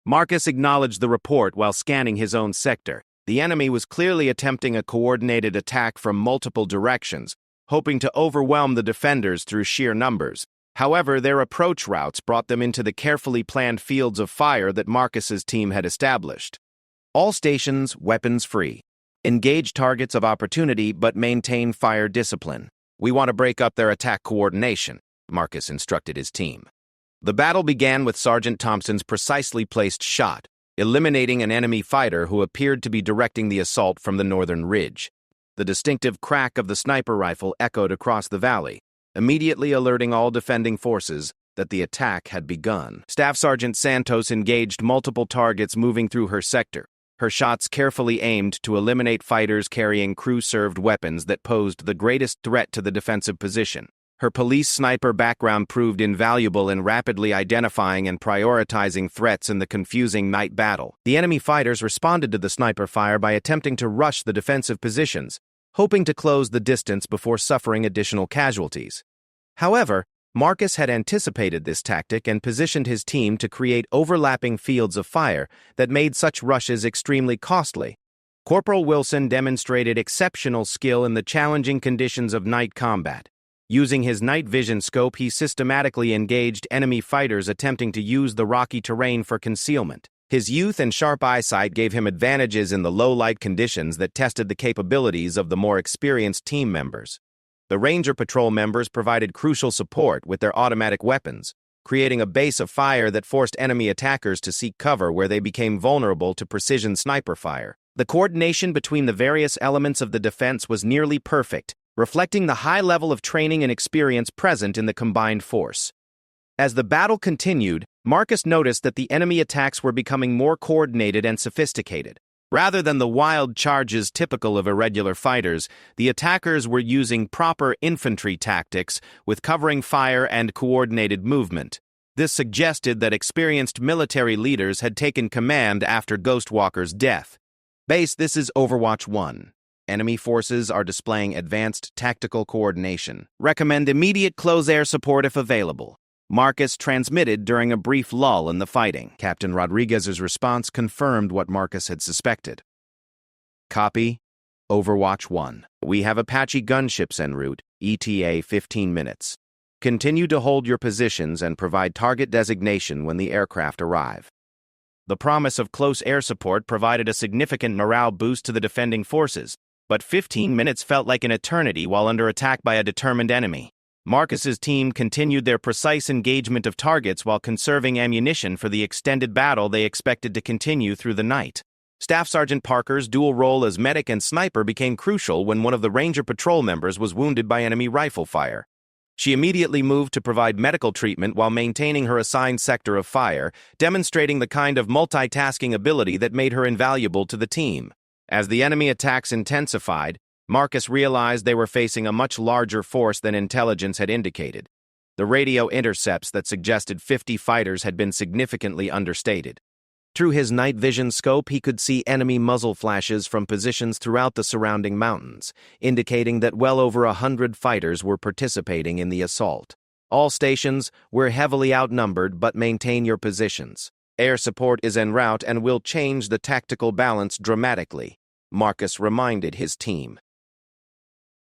Marcus acknowledged the report while scanning his own sector. The enemy was clearly attempting a coordinated attack from multiple directions, hoping to overwhelm the defenders through sheer numbers. However, their approach routes brought them into the carefully planned fields of fire that Marcus's team had established. All stations, weapons free. Engage targets of opportunity, but maintain fire discipline. We want to break up their attack coordination, Marcus instructed his team. The battle began with Sergeant Thompson's precisely placed shot, eliminating an enemy fighter who appeared to be directing the assault from the northern ridge. The distinctive crack of the sniper rifle echoed across the valley, immediately alerting all defending forces that the attack had begun. Staff Sergeant Santos engaged multiple targets moving through her sector, her shots carefully aimed to eliminate fighters carrying crew-served weapons that posed the greatest threat to the defensive position. Her police sniper background proved invaluable in rapidly identifying and prioritizing threats in the confusing night battle. The enemy fighters responded to the sniper fire by attempting to rush the defensive positions, hoping to close the distance before suffering additional casualties. However, Marcus had anticipated this tactic and positioned his team to create overlapping fields of fire that made such rushes extremely costly. Corporal Wilson demonstrated exceptional skill in the challenging conditions of night combat. Using his night vision scope, he systematically engaged enemy fighters attempting to use the rocky terrain for concealment. His youth and sharp eyesight gave him advantages in the low-light conditions that tested the capabilities of the more experienced team members. The Ranger Patrol members provided crucial support with their automatic weapons, creating a base of fire that forced enemy attackers to seek cover where they became vulnerable to precision sniper fire. The coordination between the various elements of the defense was nearly perfect, reflecting the high level of training and experience present in the combined force. As the battle continued, Marcus noticed that the enemy attacks were becoming more coordinated and sophisticated. Rather than the wild charges typical of irregular fighters, the attackers were using proper infantry tactics with covering fire and coordinated movement. This suggested that experienced military leaders had taken command after Ghostwalker's death. Base, this is Overwatch 1. Enemy forces are displaying advanced tactical coordination. Recommend immediate close air support if available. Marcus transmitted during a brief lull in the fighting. Captain Rodriguez's response confirmed what Marcus had suspected. Copy. Overwatch 1. We have Apache gunships en route, ETA 15 minutes. Continue to hold your positions and provide target designation when the aircraft arrive. The promise of close air support provided a significant morale boost to the defending forces, but 15 minutes felt like an eternity while under attack by a determined enemy. Marcus's team continued their precise engagement of targets while conserving ammunition for the extended battle they expected to continue through the night. Staff Sergeant Parker's dual role as medic and sniper became crucial when one of the Ranger Patrol members was wounded by enemy rifle fire. She immediately moved to provide medical treatment while maintaining her assigned sector of fire, demonstrating the kind of multitasking ability that made her invaluable to the team. As the enemy attacks intensified, Marcus realized they were facing a much larger force than intelligence had indicated. The radio intercepts that suggested 50 fighters had been significantly understated. Through his night vision scope, he could see enemy muzzle flashes from positions throughout the surrounding mountains, indicating that well over 100 fighters were participating in the assault. All stations were heavily outnumbered, but maintain your positions. Air support is en route and will change the tactical balance dramatically, Marcus reminded his team.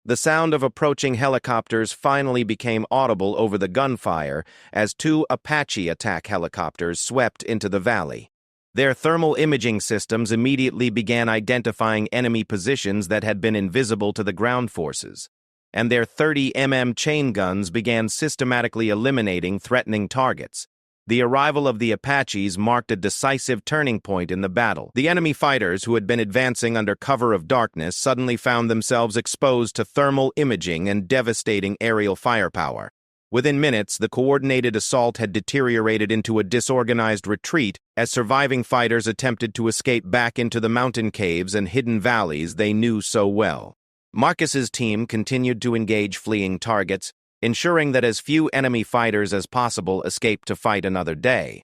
The sound of approaching helicopters finally became audible over the gunfire as 2 Apache attack helicopters swept into the valley. Their thermal imaging systems immediately began identifying enemy positions that had been invisible to the ground forces, and their 30mm chain guns began systematically eliminating threatening targets. The arrival of the Apaches marked a decisive turning point in the battle. The enemy fighters, who had been advancing under cover of darkness, suddenly found themselves exposed to thermal imaging and devastating aerial firepower. Within minutes, the coordinated assault had deteriorated into a disorganized retreat as surviving fighters attempted to escape back into the mountain caves and hidden valleys they knew so well. Marcus's team continued to engage fleeing targets, ensuring that as few enemy fighters as possible escaped to fight another day.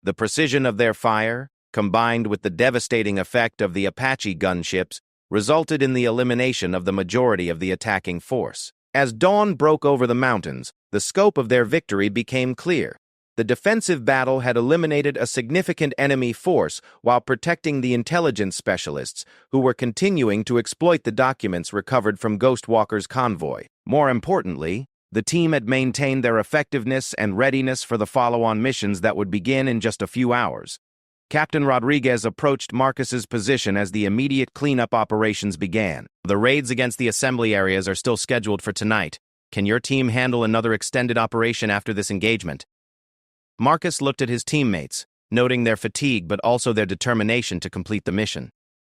The precision of their fire, combined with the devastating effect of the Apache gunships, resulted in the elimination of the majority of the attacking force. As dawn broke over the mountains, the scope of their victory became clear. The defensive battle had eliminated a significant enemy force while protecting the intelligence specialists, who were continuing to exploit the documents recovered from Ghostwalker's convoy. More importantly, the team had maintained their effectiveness and readiness for the follow-on missions that would begin in just a few hours. Captain Rodriguez approached Marcus's position as the immediate cleanup operations began. The raids against the assembly areas are still scheduled for tonight. Can your team handle another extended operation after this engagement? Marcus looked at his teammates, noting their fatigue but also their determination to complete the mission.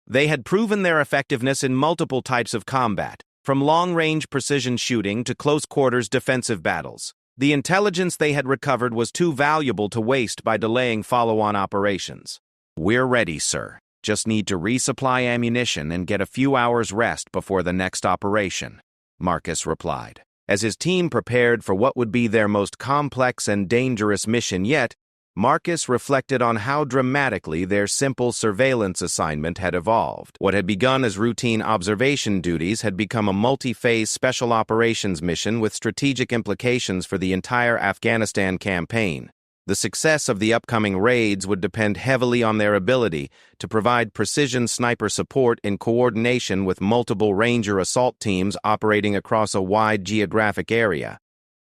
They had proven their effectiveness in multiple types of combat, from long-range precision shooting to close-quarters defensive battles. The intelligence they had recovered was too valuable to waste by delaying follow-on operations. We're ready, sir. Just need to resupply ammunition and get a few hours rest before the next operation, Marcus replied. As his team prepared for what would be their most complex and dangerous mission yet, Marcus reflected on how dramatically their simple surveillance assignment had evolved. What had begun as routine observation duties had become a multi-phase special operations mission with strategic implications for the entire Afghanistan campaign. The success of the upcoming raids would depend heavily on their ability to provide precision sniper support in coordination with multiple Ranger assault teams operating across a wide geographic area.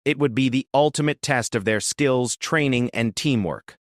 It would be the ultimate test of their skills, training, and teamwork.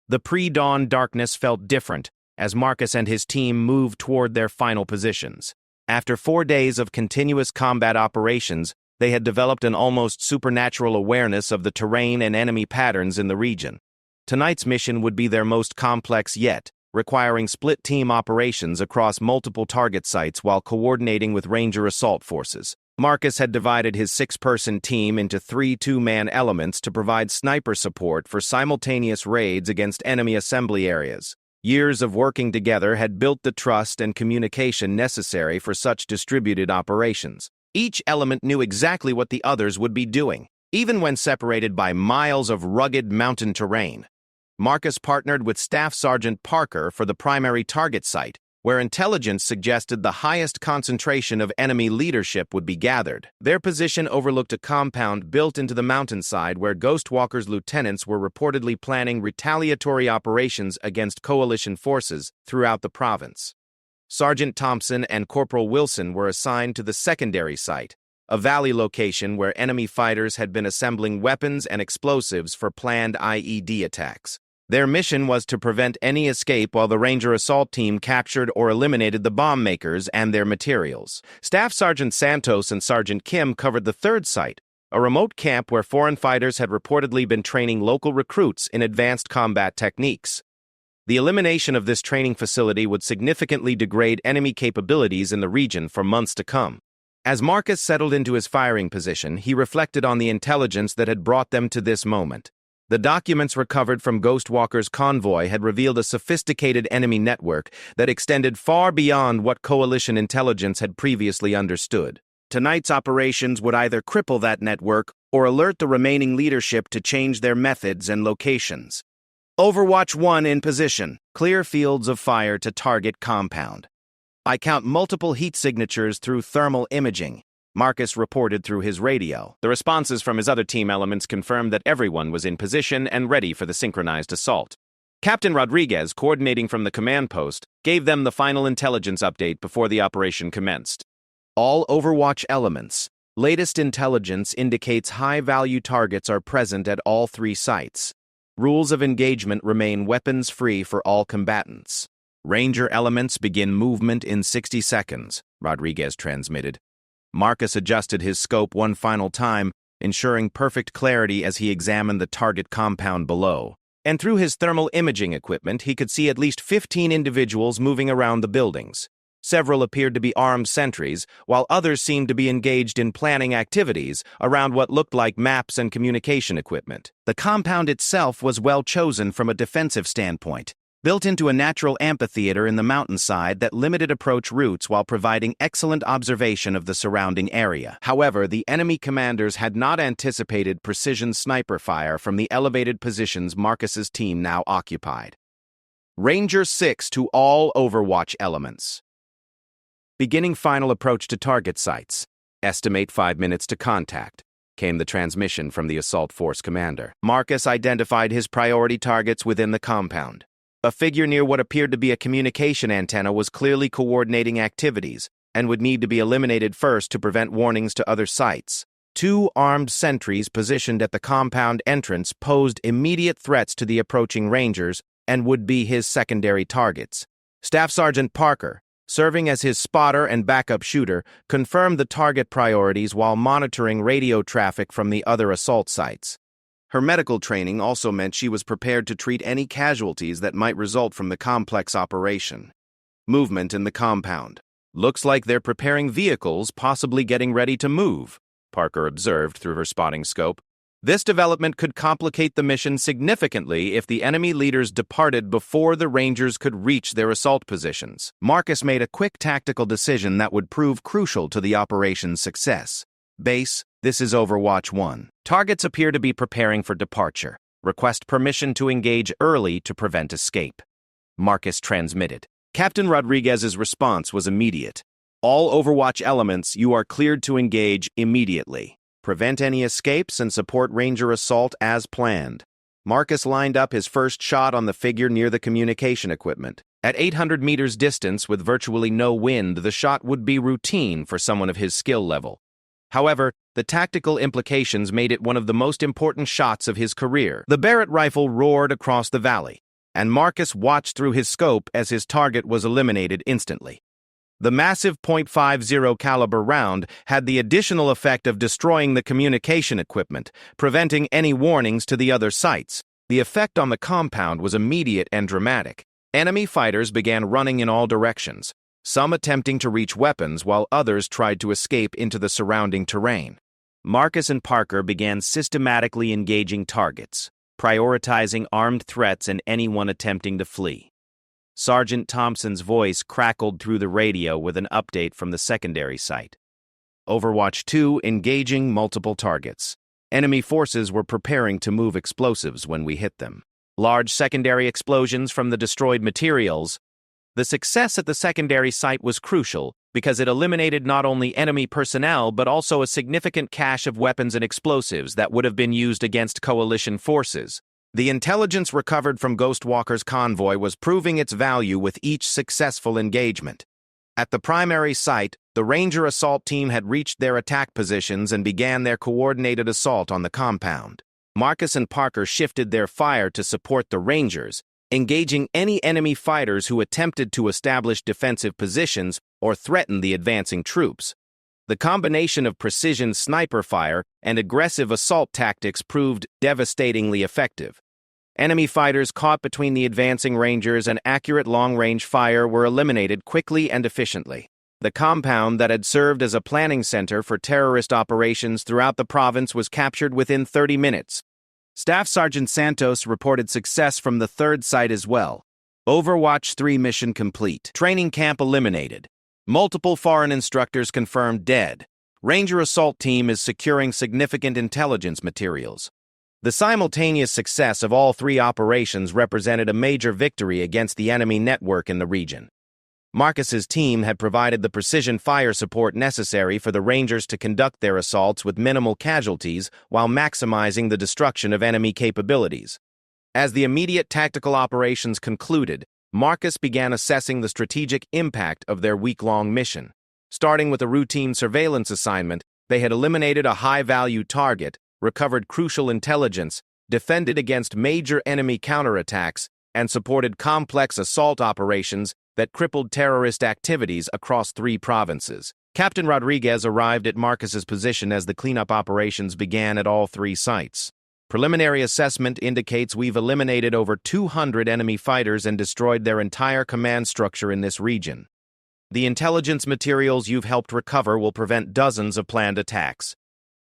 The pre-dawn darkness felt different as Marcus and his team moved toward their final positions. After 4 days of continuous combat operations, they had developed an almost supernatural awareness of the terrain and enemy patterns in the region. Tonight's mission would be their most complex yet, requiring split-team operations across multiple target sites while coordinating with Ranger assault forces. Marcus had divided his 6-person team into 3 two-man elements to provide sniper support for simultaneous raids against enemy assembly areas. Years of working together had built the trust and communication necessary for such distributed operations. Each element knew exactly what the others would be doing, even when separated by miles of rugged mountain terrain. Marcus partnered with Staff Sergeant Parker for the primary target site, where intelligence suggested the highest concentration of enemy leadership would be gathered. Their position overlooked a compound built into the mountainside where Ghostwalker's lieutenants were reportedly planning retaliatory operations against coalition forces throughout the province. Sergeant Thompson and Corporal Wilson were assigned to the secondary site, a valley location where enemy fighters had been assembling weapons and explosives for planned IED attacks. Their mission was to prevent any escape while the Ranger assault team captured or eliminated the bomb makers and their materials. Staff Sergeant Santos and Sergeant Kim covered the third site, a remote camp where foreign fighters had reportedly been training local recruits in advanced combat techniques. The elimination of this training facility would significantly degrade enemy capabilities in the region for months to come. As Marcus settled into his firing position, he reflected on the intelligence that had brought them to this moment. The documents recovered from Ghostwalker's convoy had revealed a sophisticated enemy network that extended far beyond what coalition intelligence had previously understood. Tonight's operations would either cripple that network or alert the remaining leadership to change their methods and locations. Overwatch 1 in position. Clear fields of fire to target compound. I count multiple heat signatures through thermal imaging, Marcus reported through his radio. The responses from his other team elements confirmed that everyone was in position and ready for the synchronized assault. Captain Rodriguez, coordinating from the command post, gave them the final intelligence update before the operation commenced. All Overwatch elements. Latest intelligence indicates high-value targets are present at all 3 sites. Rules of engagement remain weapons-free for all combatants. Ranger elements begin movement in 60 seconds, Rodriguez transmitted. Marcus adjusted his scope one final time, ensuring perfect clarity as he examined the target compound below. And through his thermal imaging equipment, he could see at least 15 individuals moving around the buildings. Several appeared to be armed sentries, while others seemed to be engaged in planning activities around what looked like maps and communication equipment. The compound itself was well chosen from a defensive standpoint, built into a natural amphitheater in the mountainside that limited approach routes while providing excellent observation of the surrounding area. However, the enemy commanders had not anticipated precision sniper fire from the elevated positions Marcus's team now occupied. Ranger 6 to all Overwatch elements. Beginning final approach to target sites. Estimate 5 minutes to contact, came the transmission from the assault force commander. Marcus identified his priority targets within the compound. A figure near what appeared to be a communication antenna was clearly coordinating activities and would need to be eliminated first to prevent warnings to other sites. 2 armed sentries positioned at the compound entrance posed immediate threats to the approaching Rangers and would be his secondary targets. Staff Sergeant Parker, serving as his spotter and backup shooter, confirmed the target priorities while monitoring radio traffic from the other assault sites. Her medical training also meant she was prepared to treat any casualties that might result from the complex operation. Movement in the compound. Looks like they're preparing vehicles, possibly getting ready to move, Parker observed through her spotting scope. This development could complicate the mission significantly if the enemy leaders departed before the Rangers could reach their assault positions. Marcus made a quick tactical decision that would prove crucial to the operation's success. Base, this is Overwatch 1. Targets appear to be preparing for departure. Request permission to engage early to prevent escape. Marcus transmitted. Captain Rodriguez's response was immediate. All Overwatch elements, you are cleared to engage immediately. Prevent any escapes and support Ranger assault as planned. Marcus lined up his first shot on the figure near the communication equipment. At 800 meters distance with virtually no wind, the shot would be routine for someone of his skill level. However, the tactical implications made it one of the most important shots of his career. The Barrett rifle roared across the valley, and Marcus watched through his scope as his target was eliminated instantly. The massive .50 caliber round had the additional effect of destroying the communication equipment, preventing any warnings to the other sites. The effect on the compound was immediate and dramatic. Enemy fighters began running in all directions, some attempting to reach weapons while others tried to escape into the surrounding terrain. Marcus and Parker began systematically engaging targets, prioritizing armed threats and anyone attempting to flee. Sergeant Thompson's voice crackled through the radio with an update from the secondary site. Overwatch 2 engaging multiple targets. Enemy forces were preparing to move explosives when we hit them. Large secondary explosions from the destroyed materials. The success at the secondary site was crucial because it eliminated not only enemy personnel but also a significant cache of weapons and explosives that would have been used against coalition forces. The intelligence recovered from Ghostwalker's convoy was proving its value with each successful engagement. At the primary site, the Ranger assault team had reached their attack positions and began their coordinated assault on the compound. Marcus and Parker shifted their fire to support the Rangers, engaging any enemy fighters who attempted to establish defensive positions or threaten the advancing troops. The combination of precision sniper fire and aggressive assault tactics proved devastatingly effective. Enemy fighters caught between the advancing Rangers and accurate long-range fire were eliminated quickly and efficiently. The compound that had served as a planning center for terrorist operations throughout the province was captured within 30 minutes. Staff Sergeant Santos reported success from the third site as well. Overwatch 3 mission complete. Training camp eliminated. Multiple foreign instructors confirmed dead. Ranger assault team is securing significant intelligence materials. The simultaneous success of all three operations represented a major victory against the enemy network in the region. Marcus's team had provided the precision fire support necessary for the Rangers to conduct their assaults with minimal casualties while maximizing the destruction of enemy capabilities. As the immediate tactical operations concluded, Marcus began assessing the strategic impact of their week-long mission. Starting with a routine surveillance assignment, they had eliminated a high-value target, recovered crucial intelligence, defended against major enemy counterattacks, and supported complex assault operations that crippled terrorist activities across 3 provinces. Captain Rodriguez arrived at Marcus's position as the cleanup operations began at all 3 sites. Preliminary assessment indicates we've eliminated over 200 enemy fighters and destroyed their entire command structure in this region. The intelligence materials you've helped recover will prevent dozens of planned attacks.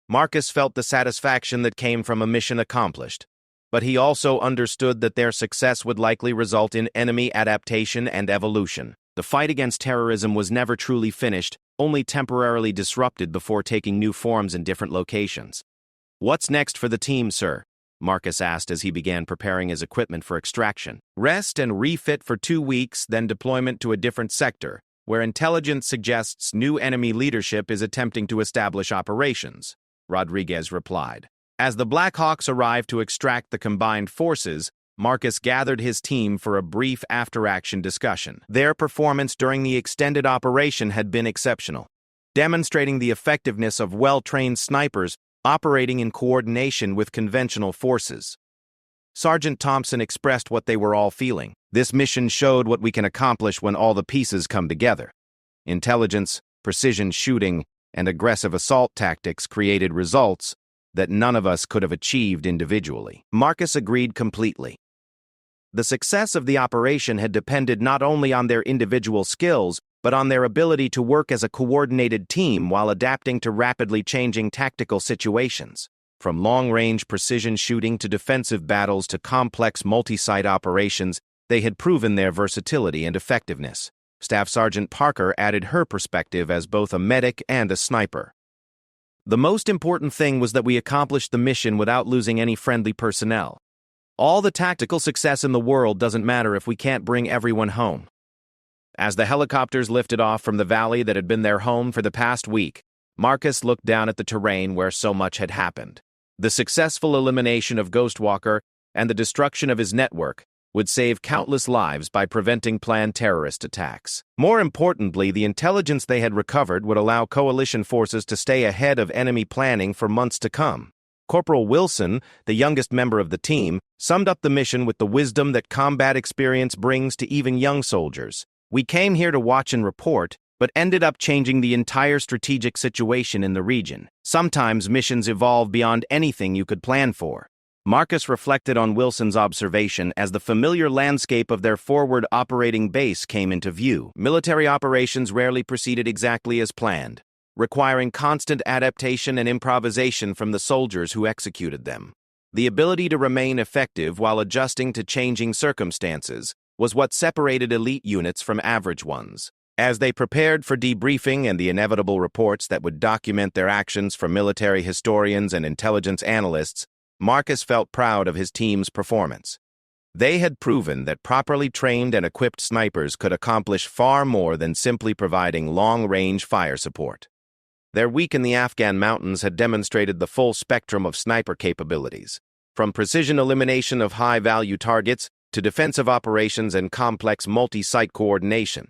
Marcus felt the satisfaction that came from a mission accomplished, but he also understood that their success would likely result in enemy adaptation and evolution. The fight against terrorism was never truly finished, only temporarily disrupted before taking new forms in different locations. "What's next for the team, sir?" Marcus asked as he began preparing his equipment for extraction. "Rest and refit for 2 weeks, then deployment to a different sector, where intelligence suggests new enemy leadership is attempting to establish operations," Rodriguez replied. As the Blackhawks arrived to extract the combined forces, Marcus gathered his team for a brief after-action discussion. Their performance during the extended operation had been exceptional, demonstrating the effectiveness of well-trained snipers operating in coordination with conventional forces. Sergeant Thompson expressed what they were all feeling. "This mission showed what we can accomplish when all the pieces come together. Intelligence, precision shooting, and aggressive assault tactics created results that none of us could have achieved individually." Marcus agreed completely. The success of the operation had depended not only on their individual skills, but on their ability to work as a coordinated team while adapting to rapidly changing tactical situations. From long-range precision shooting to defensive battles to complex multi-site operations, they had proven their versatility and effectiveness. Staff Sergeant Parker added her perspective as both a medic and a sniper. "The most important thing was that we accomplished the mission without losing any friendly personnel. All the tactical success in the world doesn't matter if we can't bring everyone home." As the helicopters lifted off from the valley that had been their home for the past week, Marcus looked down at the terrain where so much had happened. The successful elimination of Ghostwalker and the destruction of his network would save countless lives by preventing planned terrorist attacks. More importantly, the intelligence they had recovered would allow coalition forces to stay ahead of enemy planning for months to come. Corporal Wilson, the youngest member of the team, summed up the mission with the wisdom that combat experience brings to even young soldiers. "We came here to watch and report, but ended up changing the entire strategic situation in the region. Sometimes missions evolve beyond anything you could plan for." Marcus reflected on Wilson's observation as the familiar landscape of their forward operating base came into view. Military operations rarely proceeded exactly as planned, requiring constant adaptation and improvisation from the soldiers who executed them. The ability to remain effective while adjusting to changing circumstances was what separated elite units from average ones. As they prepared for debriefing and the inevitable reports that would document their actions for military historians and intelligence analysts, Marcus felt proud of his team's performance. They had proven that properly trained and equipped snipers could accomplish far more than simply providing long-range fire support. Their week in the Afghan mountains had demonstrated the full spectrum of sniper capabilities, from precision elimination of high-value targets to defensive operations and complex multi-site coordination.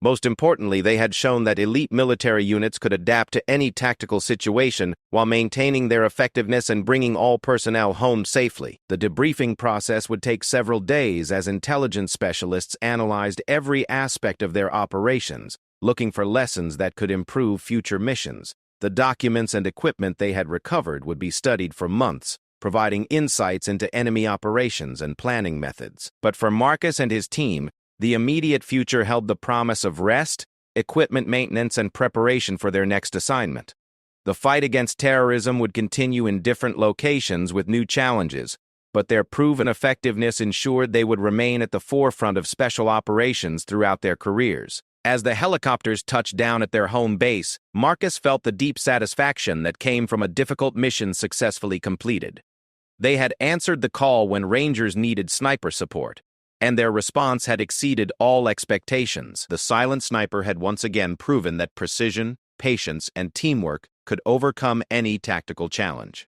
Most importantly, they had shown that elite military units could adapt to any tactical situation while maintaining their effectiveness and bringing all personnel home safely. The debriefing process would take several days as intelligence specialists analyzed every aspect of their operations, looking for lessons that could improve future missions. The documents and equipment they had recovered would be studied for months, providing insights into enemy operations and planning methods. But for Marcus and his team, the immediate future held the promise of rest, equipment maintenance, and preparation for their next assignment. The fight against terrorism would continue in different locations with new challenges, but their proven effectiveness ensured they would remain at the forefront of special operations throughout their careers. As the helicopters touched down at their home base, Marcus felt the deep satisfaction that came from a difficult mission successfully completed. They had answered the call when Rangers needed sniper support, and their response had exceeded all expectations. The silent sniper had once again proven that precision, patience, and teamwork could overcome any tactical challenge.